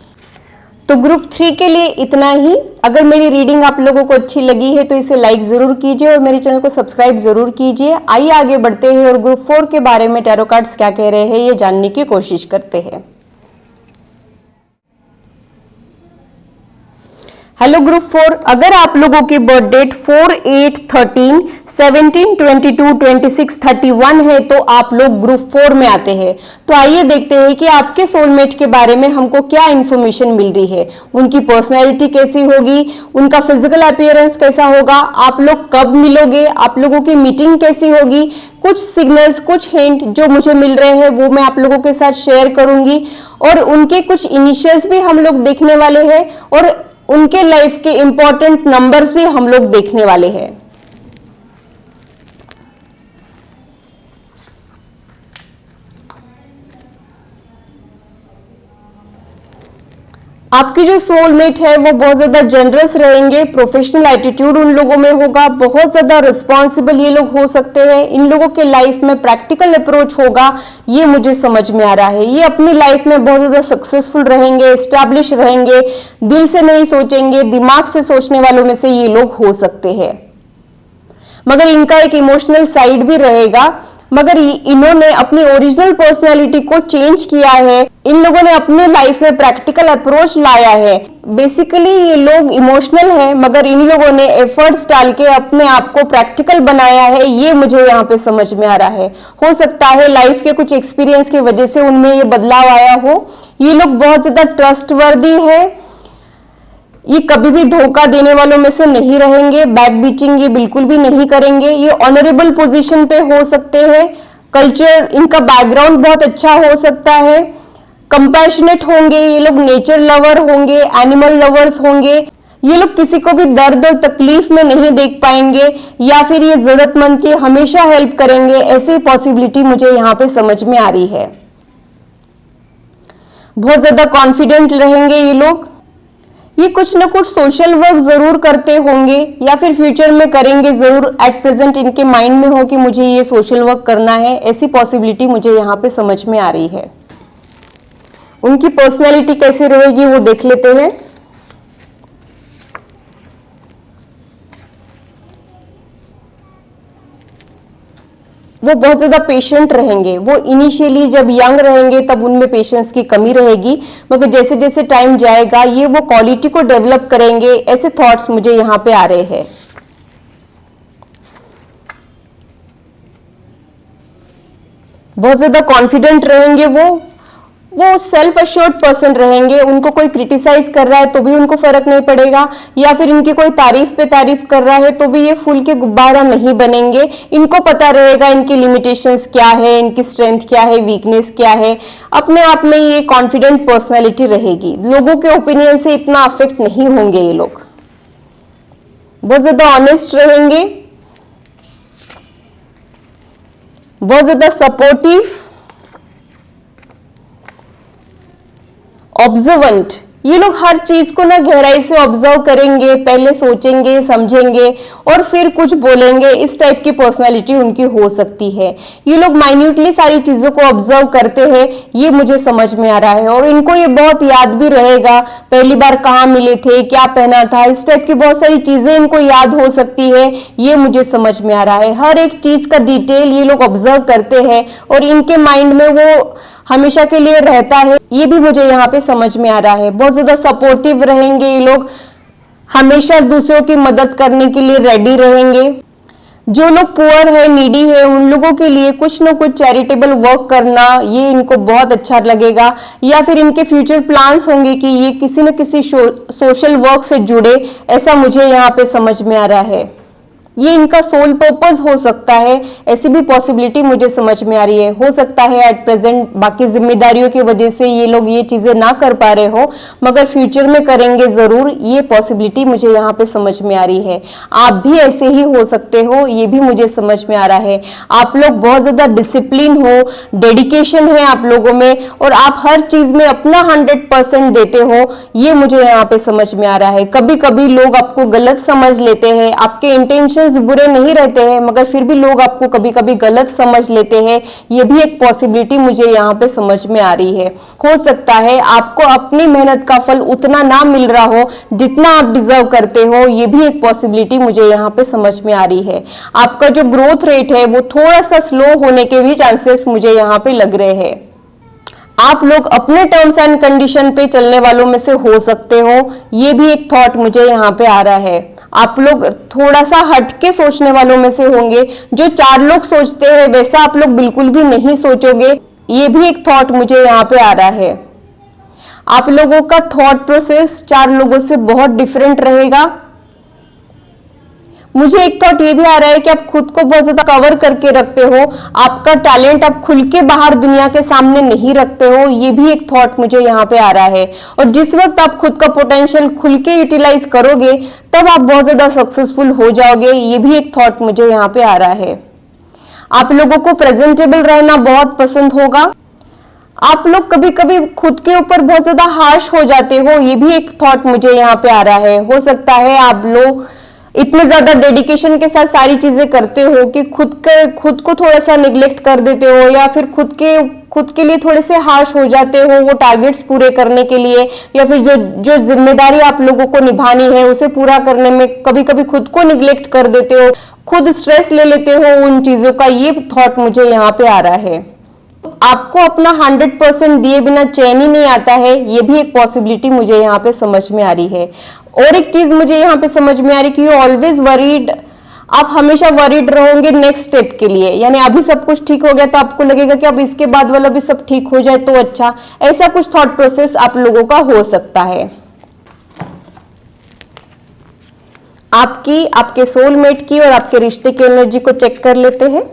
तो ग्रुप 3 के लिए इतना ही। अगर मेरी रीडिंग आप लोगों को अच्छी लगी है तो इसे लाइक जरूर कीजिए और मेरे चैनल को सब्सक्राइब जरूर कीजिए। आइए आगे बढ़ते हैं और ग्रुप 4 के बारे में टैरो कार्ड्स क्या कह रहे हैं ये जानने की कोशिश करते हैं। हेलो ग्रुप 4, अगर आप लोगों की बर्थ डेट 4, 8, 13, 17, 22, 26, 31 है तो आप लोग ग्रुप 4 में आते हैं। तो आइए देखते हैं कि आपके सोलमेट के बारे में हमको क्या इंफॉर्मेशन मिल रही है। उनकी पर्सनैलिटी कैसी होगी, उनका फिजिकल अपीयरेंस कैसा होगा, आप लोग कब मिलोगे, आप लोगों की मीटिंग कैसी होगी। कुछ सिग्नल्स, कुछ हिंट जो मुझे मिल रहे हैं वो मैं आप लोगों के साथ शेयर करूंगी और उनके कुछ इनिशियल्स भी हम लोग देखने वाले हैं और उनके लाइफ के इंपॉर्टेंट नंबर्स भी हम लोग देखने वाले हैं। आपकी जो सोलमेट है वो बहुत ज्यादा जनरस रहेंगे, प्रोफेशनल एटीट्यूड उन लोगों में होगा, बहुत ज्यादा रिस्पॉन्सिबल ये लोग हो सकते हैं। इन लोगों के लाइफ में प्रैक्टिकल अप्रोच होगा, ये मुझे समझ में आ रहा है। ये अपनी लाइफ में बहुत ज्यादा सक्सेसफुल रहेंगे, एस्टैब्लिश रहेंगे, दिल से नहीं सोचेंगे, दिमाग से सोचने वालों में से ये लोग हो सकते हैं। मगर इनका एक इमोशनल साइड भी रहेगा, मगर इन्होंने अपनी ओरिजिनल पर्सनालिटी को चेंज किया है। इन लोगों ने अपने लाइफ में प्रैक्टिकल अप्रोच लाया है। बेसिकली ये लोग इमोशनल है मगर इन लोगों ने एफर्ट्स डाल के अपने आप को प्रैक्टिकल बनाया है, ये मुझे यहाँ पे समझ में आ रहा है। हो सकता है लाइफ के कुछ एक्सपीरियंस की वजह से उनमें ये बदलाव आया हो। ये लोग बहुत ज्यादा ट्रस्टवर्दी है, ये कभी भी धोखा देने वालों में से नहीं रहेंगे, बैक बीटिंग ये बिल्कुल भी नहीं करेंगे। ये ऑनरेबल पोजीशन पे हो सकते हैं, कल्चर इनका बैकग्राउंड बहुत अच्छा हो सकता है, कंपैशनेट होंगे, ये लोग नेचर लवर होंगे, एनिमल लवर्स होंगे। ये लोग किसी को भी दर्द और तकलीफ में नहीं देख पाएंगे या फिर ये जरूरतमंद की हमेशा हेल्प करेंगे, ऐसी पॉसिबिलिटी मुझे यहाँ पे समझ में आ रही है। बहुत ज्यादा कॉन्फिडेंट रहेंगे ये लोग। ये कुछ ना कुछ सोशल वर्क जरूर करते होंगे या फिर फ्यूचर में करेंगे जरूर। एट प्रेजेंट इनके माइंड में हो कि मुझे ये सोशल वर्क करना है, ऐसी पॉसिबिलिटी मुझे यहाँ पे समझ में आ रही है। उनकी पर्सनैलिटी कैसे रहेगी वो देख लेते हैं। वो बहुत ज्यादा पेशेंट रहेंगे। वो इनिशियली जब यंग रहेंगे तब उनमें पेशेंस की कमी रहेगी, मगर जैसे जैसे टाइम जाएगा ये वो क्वालिटी को डेवलप करेंगे, ऐसे थॉट्स मुझे यहाँ पे आ रहे हैं। बहुत ज्यादा कॉन्फिडेंट रहेंगे वो सेल्फ अश्योर्ड पर्सन रहेंगे। उनको कोई क्रिटिसाइज कर रहा है तो भी उनको फर्क नहीं पड़ेगा, या फिर इनकी कोई तारीफ पे तारीफ कर रहा है तो भी ये फूल के गुब्बारा नहीं बनेंगे। इनको पता रहेगा इनकी लिमिटेशंस क्या है, इनकी स्ट्रेंथ क्या है, वीकनेस क्या है। अपने आप में ये कॉन्फिडेंट पर्सनैलिटी रहेगी। लोगों के ओपिनियन से इतना अफेक्ट नहीं होंगे ये लोग। बहुत ज्यादा ऑनेस्ट रहेंगे, बहुत ज्यादा सपोर्टिव, ऑब्जर्वेंट। ये लोग हर चीज को ना गहराई से ऑब्जर्व करेंगे, पहले सोचेंगे, समझेंगे और फिर कुछ बोलेंगे। इस टाइप की पर्सनालिटी उनकी हो सकती है। ये लोग माइन्यूटली सारी चीजों को ऑब्जर्व करते हैं, ये मुझे समझ में आ रहा है। और इनको ये बहुत याद भी रहेगा, पहली बार कहाँ मिले थे, क्या पहना था, इस टाइप की बहुत सारी चीजें इनको याद हो सकती है, ये मुझे समझ में आ रहा है। हर एक चीज का डिटेल ये लोग ऑब्जर्व करते हैं और इनके माइंड में वो हमेशा के लिए रहता है, ये भी मुझे यहाँ पे समझ में आ रहा है। बहुत ज्यादा सपोर्टिव रहेंगे ये लोग, हमेशा दूसरों की मदद करने के लिए रेडी रहेंगे। जो लोग पुअर है, नीडी है, उन लोगों के लिए कुछ ना कुछ चैरिटेबल वर्क करना ये इनको बहुत अच्छा लगेगा। या फिर इनके फ्यूचर प्लान्स होंगे कि ये किसी न किसी सोशल वर्क से जुड़े, ऐसा मुझे यहाँ पे समझ में आ रहा है। ये इनका सोल पर्पस हो सकता है, ऐसी भी पॉसिबिलिटी मुझे समझ में आ रही है। हो सकता है एट प्रेजेंट बाकी जिम्मेदारियों की वजह से ये लोग ये चीजें ना कर पा रहे हो, मगर फ्यूचर में करेंगे जरूर, ये पॉसिबिलिटी मुझे यहाँ पे समझ में आ रही है। आप भी ऐसे ही हो सकते हो, ये भी मुझे समझ में आ रहा है। आप लोग बहुत ज्यादा डिसिप्लिन हो, डेडिकेशन है आप लोगों में और आप हर चीज में अपना 100% देते हो, ये मुझे यहाँ पे समझ में आ रहा है। कभी कभी लोग आपको गलत समझ लेते हैं, आपके इंटेंशन इंटेंशंस बुरे नहीं रहते हैं, मगर फिर भी लोग आपको कभी कभी गलत समझ लेते हैं। ये भी एक पॉसिबिलिटी मुझे यहाँ पे समझ में आ रही है। हो सकता है आपको अपनी मेहनत का फल उतना ना मिल रहा हो जितना आप डिजर्व करते हो, ये भी एक पॉसिबिलिटी मुझे यहाँ पे समझ में आ रही है। आपका जो ग्रोथ रेट है वो थोड़ा सा स्लो होने के भी चांसेस मुझे यहाँ पे लग रहे हैं। आप लोग अपने टर्म्स एंड कंडीशन पे चलने वालों में से हो सकते हो, ये भी एक थॉट मुझे यहाँ पे आ रहा है। आप लोग थोड़ा सा हटके सोचने वालों में से होंगे, जो चार लोग सोचते हैं वैसा आप लोग बिल्कुल भी नहीं सोचोगे, ये भी एक थॉट मुझे यहाँ पे आ रहा है। आप लोगों का थॉट प्रोसेस चार लोगों से बहुत डिफरेंट रहेगा। मुझे एक थॉट ये भी आ रहा है कि आप खुद को बहुत ज्यादा कवर करके रखते हो, आपका टैलेंट आप खुल के बाहर दुनिया के सामने नहीं रखते हो, ये भी एक थॉट मुझे यहाँ पे आ रहा है। और जिस वक्त आप खुद का पोटेंशियल खुल के यूटिलाइज करोगे तब आप बहुत ज्यादा सक्सेसफुल हो जाओगे, ये भी एक थॉट मुझे यहाँ पे आ रहा है। आप लोगों को प्रेजेंटेबल रहना बहुत पसंद होगा। आप लोग कभी कभी खुद के ऊपर बहुत ज्यादा हार्श हो जाते हो, ये भी एक थॉट मुझे यहाँ पे आ रहा है। हो सकता है आप लोग इतने ज्यादा डेडिकेशन के साथ सारी चीजें करते हो कि खुद को थोड़ा सा निग्लेक्ट कर देते हो, या फिर खुद के लिए थोड़े से हार्श हो जाते हो वो टारगेट्स पूरे करने के लिए, या फिर जो जिम्मेदारी आप लोगों को निभानी है उसे पूरा करने में कभी कभी खुद को निग्लेक्ट कर देते हो, खुद स्ट्रेस ले लेते हो उन चीजों का, ये थॉट मुझे यहाँ पे आ रहा है। आपको अपना 100% दिए बिना चैन ही नहीं आता है, ये भी एक पॉसिबिलिटी मुझे यहाँ पे समझ में आ रही है। और एक चीज मुझे यहाँ पे समझ में आ रही कि यू ऑलवेज वरीड, आप हमेशा वरीड रहोगे नेक्स्ट स्टेप के लिए। यानी अभी सब कुछ ठीक हो गया तो आपको लगेगा कि अब इसके बाद वाला भी सब ठीक हो जाए तो अच्छा, ऐसा कुछ थॉट प्रोसेस आप लोगों का हो सकता है। आपके सोलमेट की और आपके रिश्ते की एनर्जी को चेक कर लेते हैं।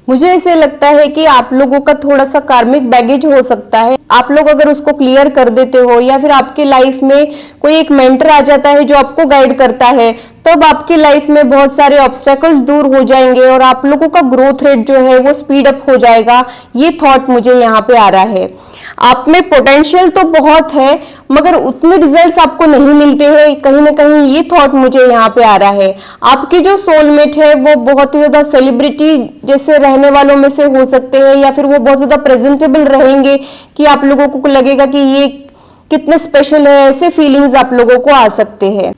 मुझे ऐसे लगता है कि आप लोगों का थोड़ा सा कार्मिक बैगेज हो सकता है। आप लोग अगर उसको क्लियर कर देते हो, या फिर आपके लाइफ में कोई एक मेंटर आ जाता है जो आपको गाइड करता है, तब आपकी लाइफ में बहुत सारे ऑब्स्टेकल्स दूर हो जाएंगे और आप लोगों का ग्रोथ रेट जो है वो स्पीड अप हो जाएगा। ये थॉट मुझे यहाँ पे आ रहा है। आप में पोटेंशियल तो बहुत है, मगर उतने रिजल्ट्स आपको नहीं मिलते हैं कहीं ना कहीं, ये थॉट मुझे यहाँ पे आ रहा है। आपकी जो सोलमेट है वो बहुत ही ज्यादा सेलिब्रिटी जैसे रहने वालों में से हो सकते हैं, या फिर वो बहुत ज्यादा प्रेजेंटेबल रहेंगे कि आप लोगों को लगेगा कि ये कितने स्पेशल है, ऐसे फीलिंग्स आप लोगों को आ सकते हैं।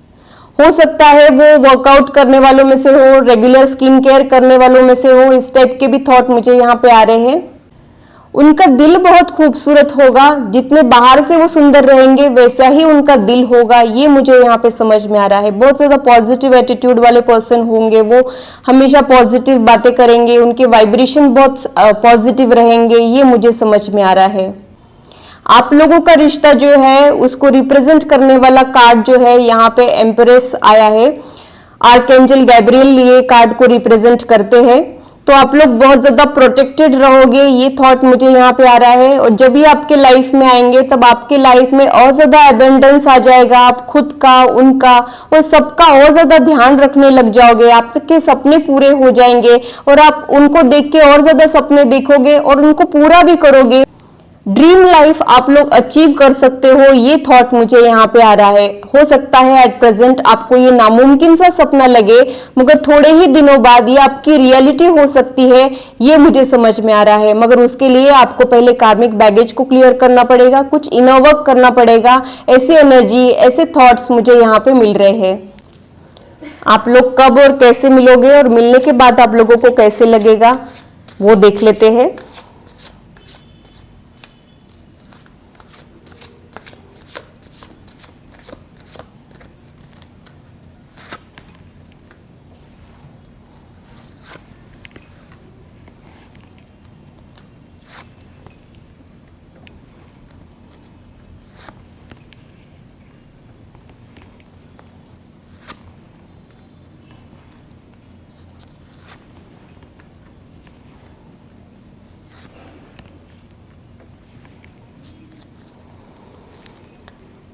हो सकता है वो वर्कआउट करने वालों में से हो, रेगुलर स्किन केयर करने वालों में से हो, इस टाइप के भी थॉट मुझे यहाँ पे आ रहे हैं। उनका दिल बहुत खूबसूरत होगा, जितने बाहर से वो सुंदर रहेंगे वैसा ही उनका दिल होगा, ये मुझे यहाँ पे समझ में आ रहा है। बहुत ज्यादा पॉजिटिव एटीट्यूड वाले पर्सन होंगे, वो हमेशा पॉजिटिव बातें करेंगे, उनके वाइब्रेशन बहुत पॉजिटिव रहेंगे, ये मुझे समझ में आ रहा है। आप लोगों का रिश्ता जो है उसको रिप्रेजेंट करने वाला कार्ड जो है यहाँ पे एम्प्रेस आया है। आर्कएंजल गैब्रियल ये कार्ड को रिप्रेजेंट करते हैं। तो आप लोग बहुत ज्यादा प्रोटेक्टेड रहोगे, ये थॉट मुझे यहाँ पे आ रहा है। और जब ये आपके लाइफ में आएंगे तब आपके लाइफ में और ज्यादा एबेंडेंस आ जाएगा। आप खुद का, उनका और सबका और ज्यादा ध्यान रखने लग जाओगे, आपके सपने पूरे हो जाएंगे और आप उनको देख के और ज्यादा सपने देखोगे और उनको पूरा भी करोगे। ड्रीम लाइफ आप लोग अचीव कर सकते हो, ये थॉट मुझे यहाँ पे आ रहा है। हो सकता है एट प्रेजेंट आपको ये नामुमकिन सा सपना लगे, मगर थोड़े ही दिनों बाद ये आपकी रियलिटी हो सकती है, ये मुझे समझ में आ रहा है। मगर उसके लिए आपको पहले कार्मिक बैगेज को क्लियर करना पड़ेगा, कुछ इनर वर्क करना पड़ेगा। ऐसे एनर्जी, ऐसे थॉट्स मुझे यहाँ पे मिल रहे हैं। आप लोग कब और कैसे मिलोगे और मिलने के बाद आप लोगों को कैसे लगेगा वो देख लेते हैं।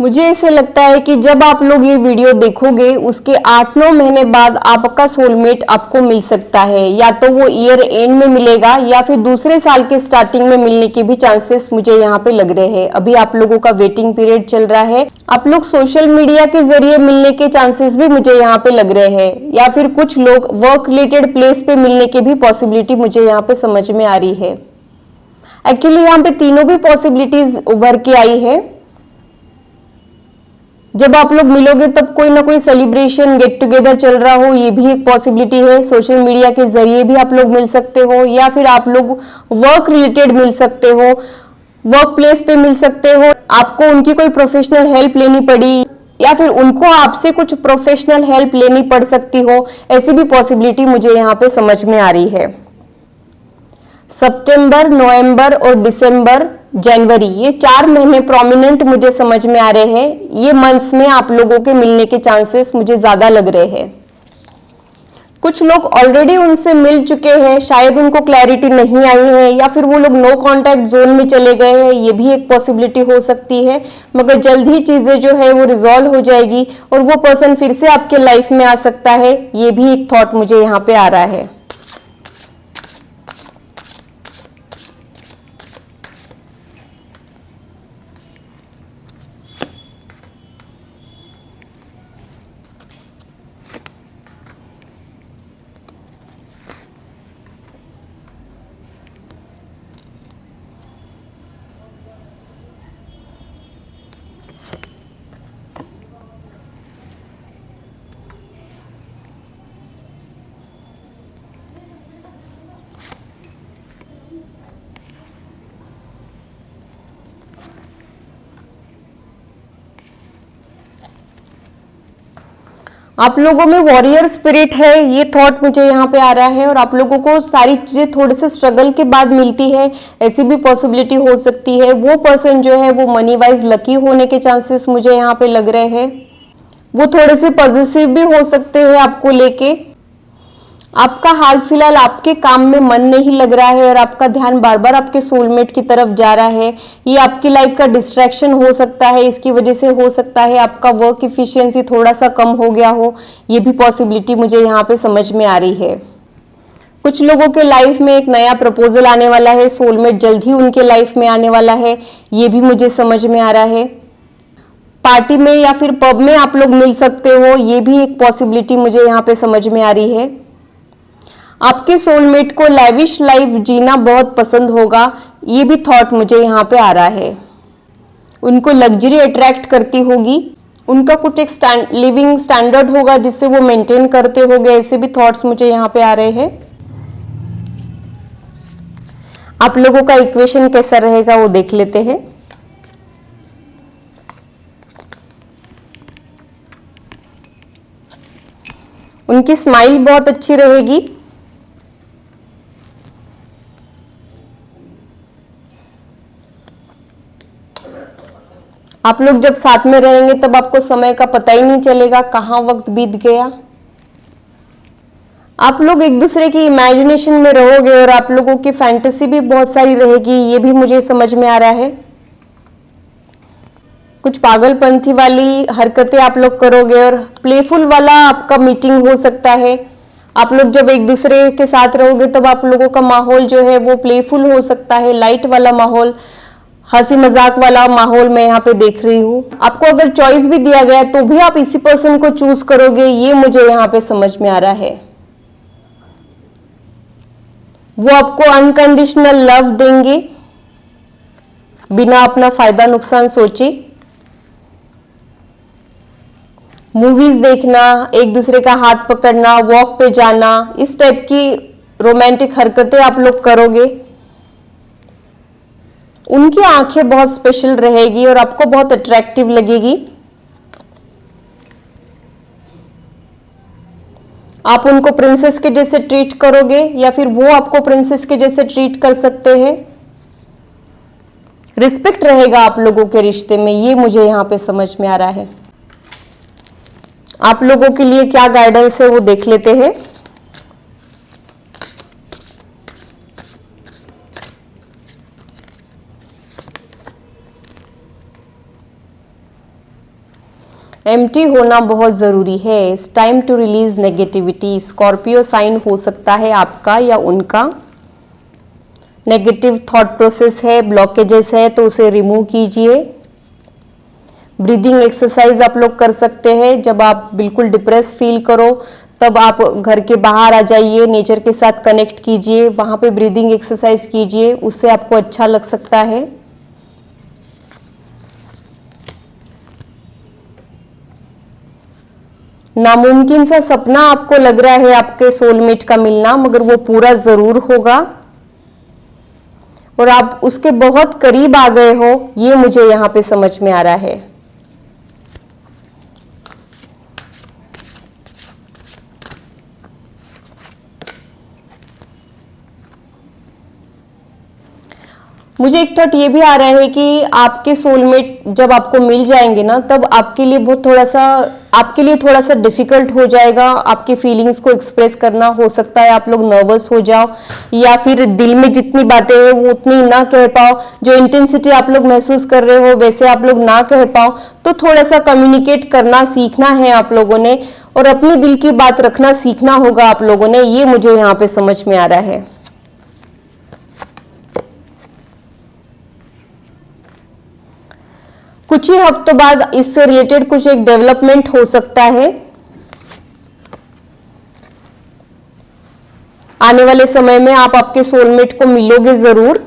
मुझे ऐसे लगता है कि जब आप लोग ये वीडियो देखोगे उसके 8-9 महीने बाद आपका सोलमेट आपको मिल सकता है, या तो वो ईयर एंड में मिलेगा या फिर दूसरे साल के स्टार्टिंग में मिलने के भी चांसेस मुझे यहाँ पे लग रहे हैं। अभी आप लोगों का वेटिंग पीरियड चल रहा है, आप लोग सोशल मीडिया के जरिए मिलने के चांसेस भी मुझे यहाँ पे लग रहे हैं, या फिर कुछ लोग वर्क रिलेटेड प्लेस पे मिलने की भी पॉसिबिलिटी मुझे यहाँ पे समझ में आ रही है। एक्चुअली यहाँ पे तीनों भी पॉसिबिलिटीज उभर के आई है। जब आप लोग मिलोगे तब कोई ना कोई सेलिब्रेशन गेट टुगेदर चल रहा हो, ये भी एक पॉसिबिलिटी है। सोशल मीडिया के जरिए भी आप लोग मिल सकते हो, या फिर आप लोग वर्क रिलेटेड मिल सकते हो, वर्क प्लेस पे मिल सकते हो, आपको उनकी कोई प्रोफेशनल हेल्प लेनी पड़ी या फिर उनको आपसे कुछ प्रोफेशनल हेल्प लेनी पड़ सकती हो, ऐसी भी पॉसिबिलिटी मुझे यहाँ पे समझ में आ रही है। सितंबर, नवंबर और दिसंबर, जनवरी, ये 4 महीने प्रोमिनेंट मुझे समझ में आ रहे हैं। ये मंथ्स में आप लोगों के मिलने के चांसेस मुझे ज्यादा लग रहे हैं। कुछ लोग ऑलरेडी उनसे मिल चुके हैं, शायद उनको क्लैरिटी नहीं आई है, या फिर वो लोग नो कांटेक्ट जोन में चले गए हैं, ये भी एक पॉसिबिलिटी हो सकती है। मगर जल्द ही चीजें जो है वो रिजॉल्व हो जाएगी और वो पर्सन फिर से आपके लाइफ में आ सकता है, ये भी एक थॉट मुझे यहाँ पे आ रहा है। आप लोगों में वॉरियर स्पिरिट है, ये थॉट मुझे यहाँ पे आ रहा है, और आप लोगों को सारी चीजें थोड़े से स्ट्रगल के बाद मिलती है, ऐसी भी पॉसिबिलिटी हो सकती है। वो पर्सन जो है वो मनी वाइज लकी होने के चांसेस मुझे यहाँ पे लग रहे हैं। वो थोड़े से पॉजिटिव भी हो सकते हैं आपको लेके। आपका हाल फिलहाल आपके काम में मन नहीं लग रहा है और आपका ध्यान बार बार आपके सोलमेट की तरफ जा रहा है, ये आपकी लाइफ का डिस्ट्रैक्शन हो सकता है। इसकी वजह से हो सकता है आपका वर्क इफिशियंसी थोड़ा सा कम हो गया हो, ये भी पॉसिबिलिटी मुझे यहाँ पे समझ में आ रही है। कुछ लोगों के लाइफ में एक नया प्रपोजल आने वाला है, सोलमेट जल्द ही उनके लाइफ में आने वाला है, ये भी मुझे समझ में आ रहा है। पार्टी में या फिर पब में आप लोग मिल सकते हो, ये भी एक पॉसिबिलिटी मुझे यहाँ पे समझ में आ रही है। आपके सोलमेट को लैविश लाइफ जीना बहुत पसंद होगा, ये भी थॉट मुझे यहाँ पे आ रहा है। उनको लग्जरी अट्रैक्ट करती होगी, उनका कुछ एक लिविंग स्टैंडर्ड होगा जिससे वो मेंटेन करते होंगे, ऐसे भी थॉट्स मुझे यहाँ पे आ रहे हैं। आप लोगों का इक्वेशन कैसा रहेगा वो देख लेते हैं। उनकी स्माइल बहुत अच्छी रहेगी। आप लोग जब साथ में रहेंगे तब आपको समय का पता ही नहीं चलेगा, कहाँ वक्त बीत गया। आप लोग एक दूसरे की इमेजिनेशन में रहोगे और आप लोगों की फैंटेसी भी बहुत सारी रहेगी, ये भी मुझे समझ में आ रहा है। कुछ पागलपंथी वाली हरकतें आप लोग करोगे और प्लेफुल वाला आपका मीटिंग हो सकता है। आप लोग जब एक दूसरे के साथ रहोगे तब आप लोगों का माहौल जो है वो प्लेफुल हो सकता है, लाइट वाला माहौल, हंसी मजाक वाला माहौल मैं यहाँ पे देख रही हूँ। आपको अगर चॉइस भी दिया गया तो भी आप इसी पर्सन को चूज करोगे, ये मुझे यहाँ पे समझ में आ रहा है। वो आपको अनकंडीशनल लव देंगे बिना अपना फायदा नुकसान सोचे। मूवीज देखना, एक दूसरे का हाथ पकड़ना, वॉक पे जाना, इस टाइप की रोमांटिक हरकतें आप लोग करोगे। उनकी आंखें बहुत स्पेशल रहेगी और आपको बहुत अट्रैक्टिव लगेगी। आप उनको प्रिंसेस के जैसे ट्रीट करोगे या फिर वो आपको प्रिंसेस के जैसे ट्रीट कर सकते हैं। रिस्पेक्ट रहेगा आप लोगों के रिश्ते में, ये मुझे यहाँ पे समझ में आ रहा है। आप लोगों के लिए क्या गाइडेंस है वो देख लेते हैं। एम्प्टी होना बहुत ज़रूरी है। It's time to release negativity. Scorpio sign हो सकता है आपका या उनका। नेगेटिव थॉट प्रोसेस है, ब्लॉकेजेस है तो उसे रिमूव कीजिए। ब्रीदिंग एक्सरसाइज आप लोग कर सकते हैं। जब आप बिल्कुल डिप्रेस फील करो तब आप घर के बाहर आ जाइए, नेचर के साथ कनेक्ट कीजिए, वहां पे ब्रीदिंग एक्सरसाइज कीजिए, उससे आपको अच्छा लग सकता है। नामुमकिन सा सपना आपको लग रहा है आपके सोलमेट का मिलना, मगर वो पूरा जरूर होगा और आप उसके बहुत करीब आ गए हो, ये मुझे यहां पे समझ में आ रहा है। मुझे एक थॉट ये भी आ रहा है कि आपके सोलमेट जब आपको मिल जाएंगे ना, तब आपके लिए थोड़ा सा डिफिकल्ट हो जाएगा आपके फीलिंग्स को एक्सप्रेस करना। हो सकता है आप लोग नर्वस हो जाओ या फिर दिल में जितनी बातें हैं वो उतनी ना कह पाओ, जो इंटेंसिटी आप लोग महसूस कर रहे हो वैसे आप लोग ना कह पाओ। तो थोड़ा सा कम्युनिकेट करना सीखना है आप लोगों ने और अपने दिल की बात रखना सीखना होगा आप लोगों ने, ये मुझे यहाँ पे समझ में आ रहा है। कुछ ही हफ्तों बाद इससे रिलेटेड कुछ एक डेवलपमेंट हो सकता है। आने वाले समय में आप आपके सोलमेट को मिलोगे जरूर।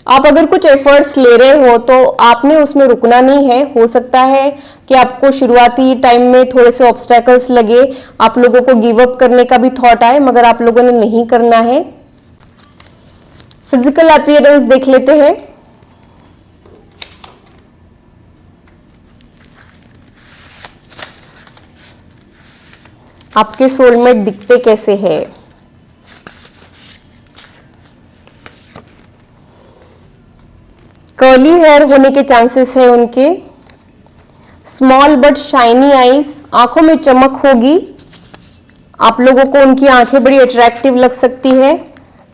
आप अगर कुछ एफर्ट्स ले रहे हो तो आपने उसमें रुकना नहीं है। हो सकता है कि आपको शुरुआती टाइम में थोड़े से ऑब्स्टेकल्स लगे, आप लोगों को गिव अप करने का भी थॉट आए, मगर आप लोगों ने नहीं करना है। फिजिकल अपीयरेंस देख लेते हैं। आपके सोलमेट दिखते कैसे हैं? कर्ली हेयर होने के चांसेस है उनके। स्मॉल बट शाइनी आईज, आंखों में चमक होगी। आप लोगों को उनकी आंखें बड़ी अट्रैक्टिव लग सकती है।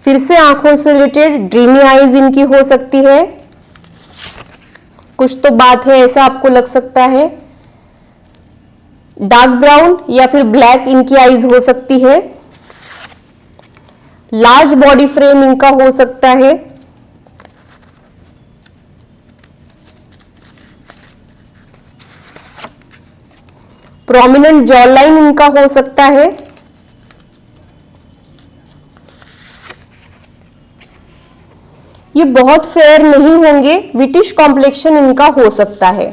फिर से आंखों से रिलेटेड ड्रीमी आईज इनकी हो सकती है। कुछ तो बात है ऐसा आपको लग सकता है। डार्क ब्राउन या फिर ब्लैक इनकी आईज हो सकती है। लार्ज बॉडी फ्रेम इनका हो सकता है। प्रोमिनेंट जॉ लाइन इनका हो सकता है। ये बहुत फेयर नहीं होंगे, विटिश कॉम्प्लेक्शन इनका हो सकता है।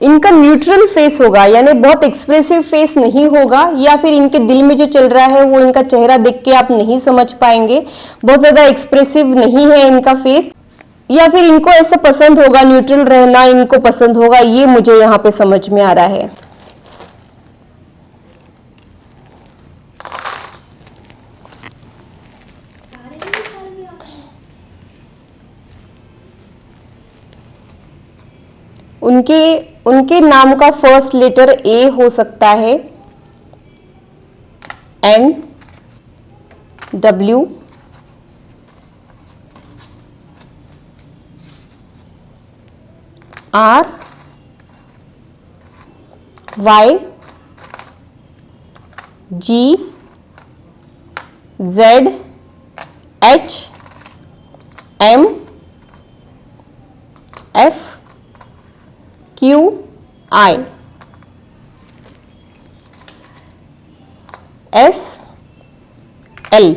इनका न्यूट्रल फेस होगा, यानी बहुत एक्सप्रेसिव फेस नहीं होगा, या फिर इनके दिल में जो चल रहा है वो इनका चेहरा देख के आप नहीं समझ पाएंगे। बहुत ज्यादा एक्सप्रेसिव नहीं है इनका फेस, या फिर इनको ऐसा पसंद होगा, न्यूट्रल रहना इनको पसंद होगा, ये मुझे यहाँ पे समझ में आ रहा है। उनके नाम का फर्स्ट लेटर ए हो सकता है। N, W, R, Y, G, Z, H, M, F, Q, I, S, L.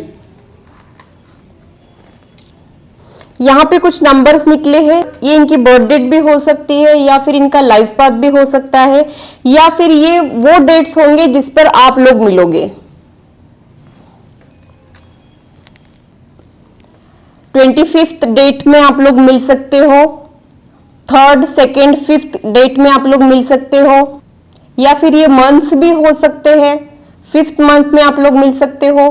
यहां पे कुछ नंबर्स निकले हैं। ये इनकी बर्थ डेट भी हो सकती है, या फिर इनका लाइफ पाथ भी हो सकता है, या फिर ये वो डेट्स होंगे जिस पर आप लोग मिलोगे। 25th डेट में आप लोग मिल सकते हो, 3rd, 2nd, 5th डेट में आप लोग मिल सकते हो, या फिर ये मंथ्स भी हो सकते हैं। 5th मंथ में आप लोग मिल सकते हो,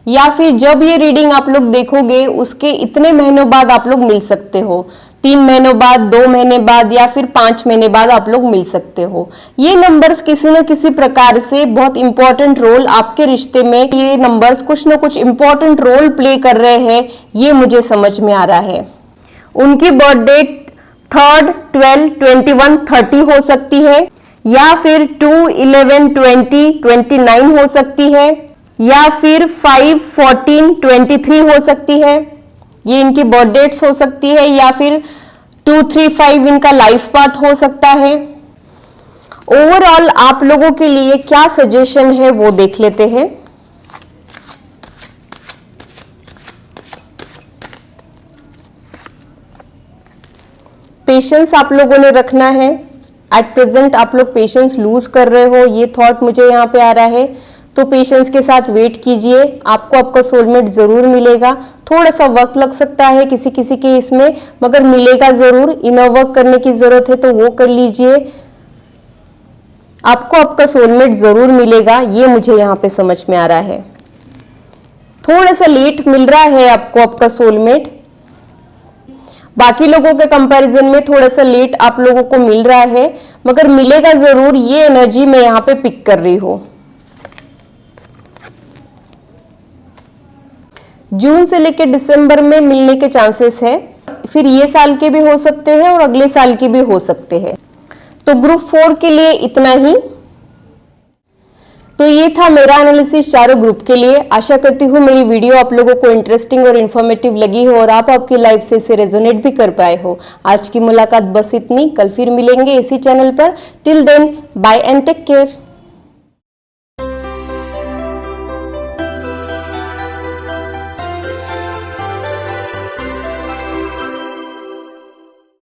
या फिर जब ये रीडिंग आप लोग देखोगे उसके इतने महीनों बाद आप लोग मिल सकते हो। 3 महीनों बाद, 2 महीने बाद, या फिर 5 महीने बाद आप लोग मिल सकते हो। ये नंबर्स किसी न किसी प्रकार से बहुत इंपॉर्टेंट रोल आपके रिश्ते में, ये नंबर्स कुछ न कुछ इंपॉर्टेंट रोल प्ले कर रहे हैं, ये मुझे समझ में आ रहा है। उनकी बर्थ डेट 3rd 12 21 30 हो सकती है, या फिर 2 11 20 29 हो सकती है, या फिर 5 14 23 हो सकती है। ये इनकी बर्थ डेट्स हो सकती है, या फिर 2 3 5 इनका लाइफ पाथ हो सकता है। ओवरऑल आप लोगों के लिए क्या सजेशन है वो देख लेते हैं। पेशेंस आप लोगों ने रखना है। एट प्रेजेंट आप लोग पेशेंस लूज कर रहे हो, ये थॉट मुझे यहाँ पे आ रहा है, तो पेशेंस के साथ वेट कीजिए, आपको आपका सोलमेट जरूर मिलेगा। थोड़ा सा वक्त लग सकता है किसी किसी के इसमें, मगर मिलेगा जरूर। इनर वर्क करने की जरूरत है तो वो कर लीजिए, आपको आपका सोलमेट जरूर मिलेगा, ये मुझे यहाँ पे समझ में आ रहा है। थोड़ा सा लेट मिल रहा है आपको आपका सोलमेट, बाकी लोगों के कंपैरिजन में थोड़ा सा लेट आप लोगों को मिल रहा है, मगर मिलेगा जरूर, ये एनर्जी मैं यहां पे पिक कर रही हूं। जून से लेकर दिसंबर में मिलने के चांसेस है, फिर ये साल के भी हो सकते हैं और अगले साल के भी हो सकते हैं। तो ग्रुप 4 के लिए इतना ही। तो ये था मेरा एनालिसिस चारों ग्रुप के लिए। आशा करती हूँ मेरी वीडियो आप लोगों को इंटरेस्टिंग और इन्फॉर्मेटिव लगी हो और आप आपकी लाइफ से इसे रेजोनेट भी कर पाए हो। आज की मुलाकात बस इतनी, कल फिर मिलेंगे इसी चैनल पर। Till then bye and take care.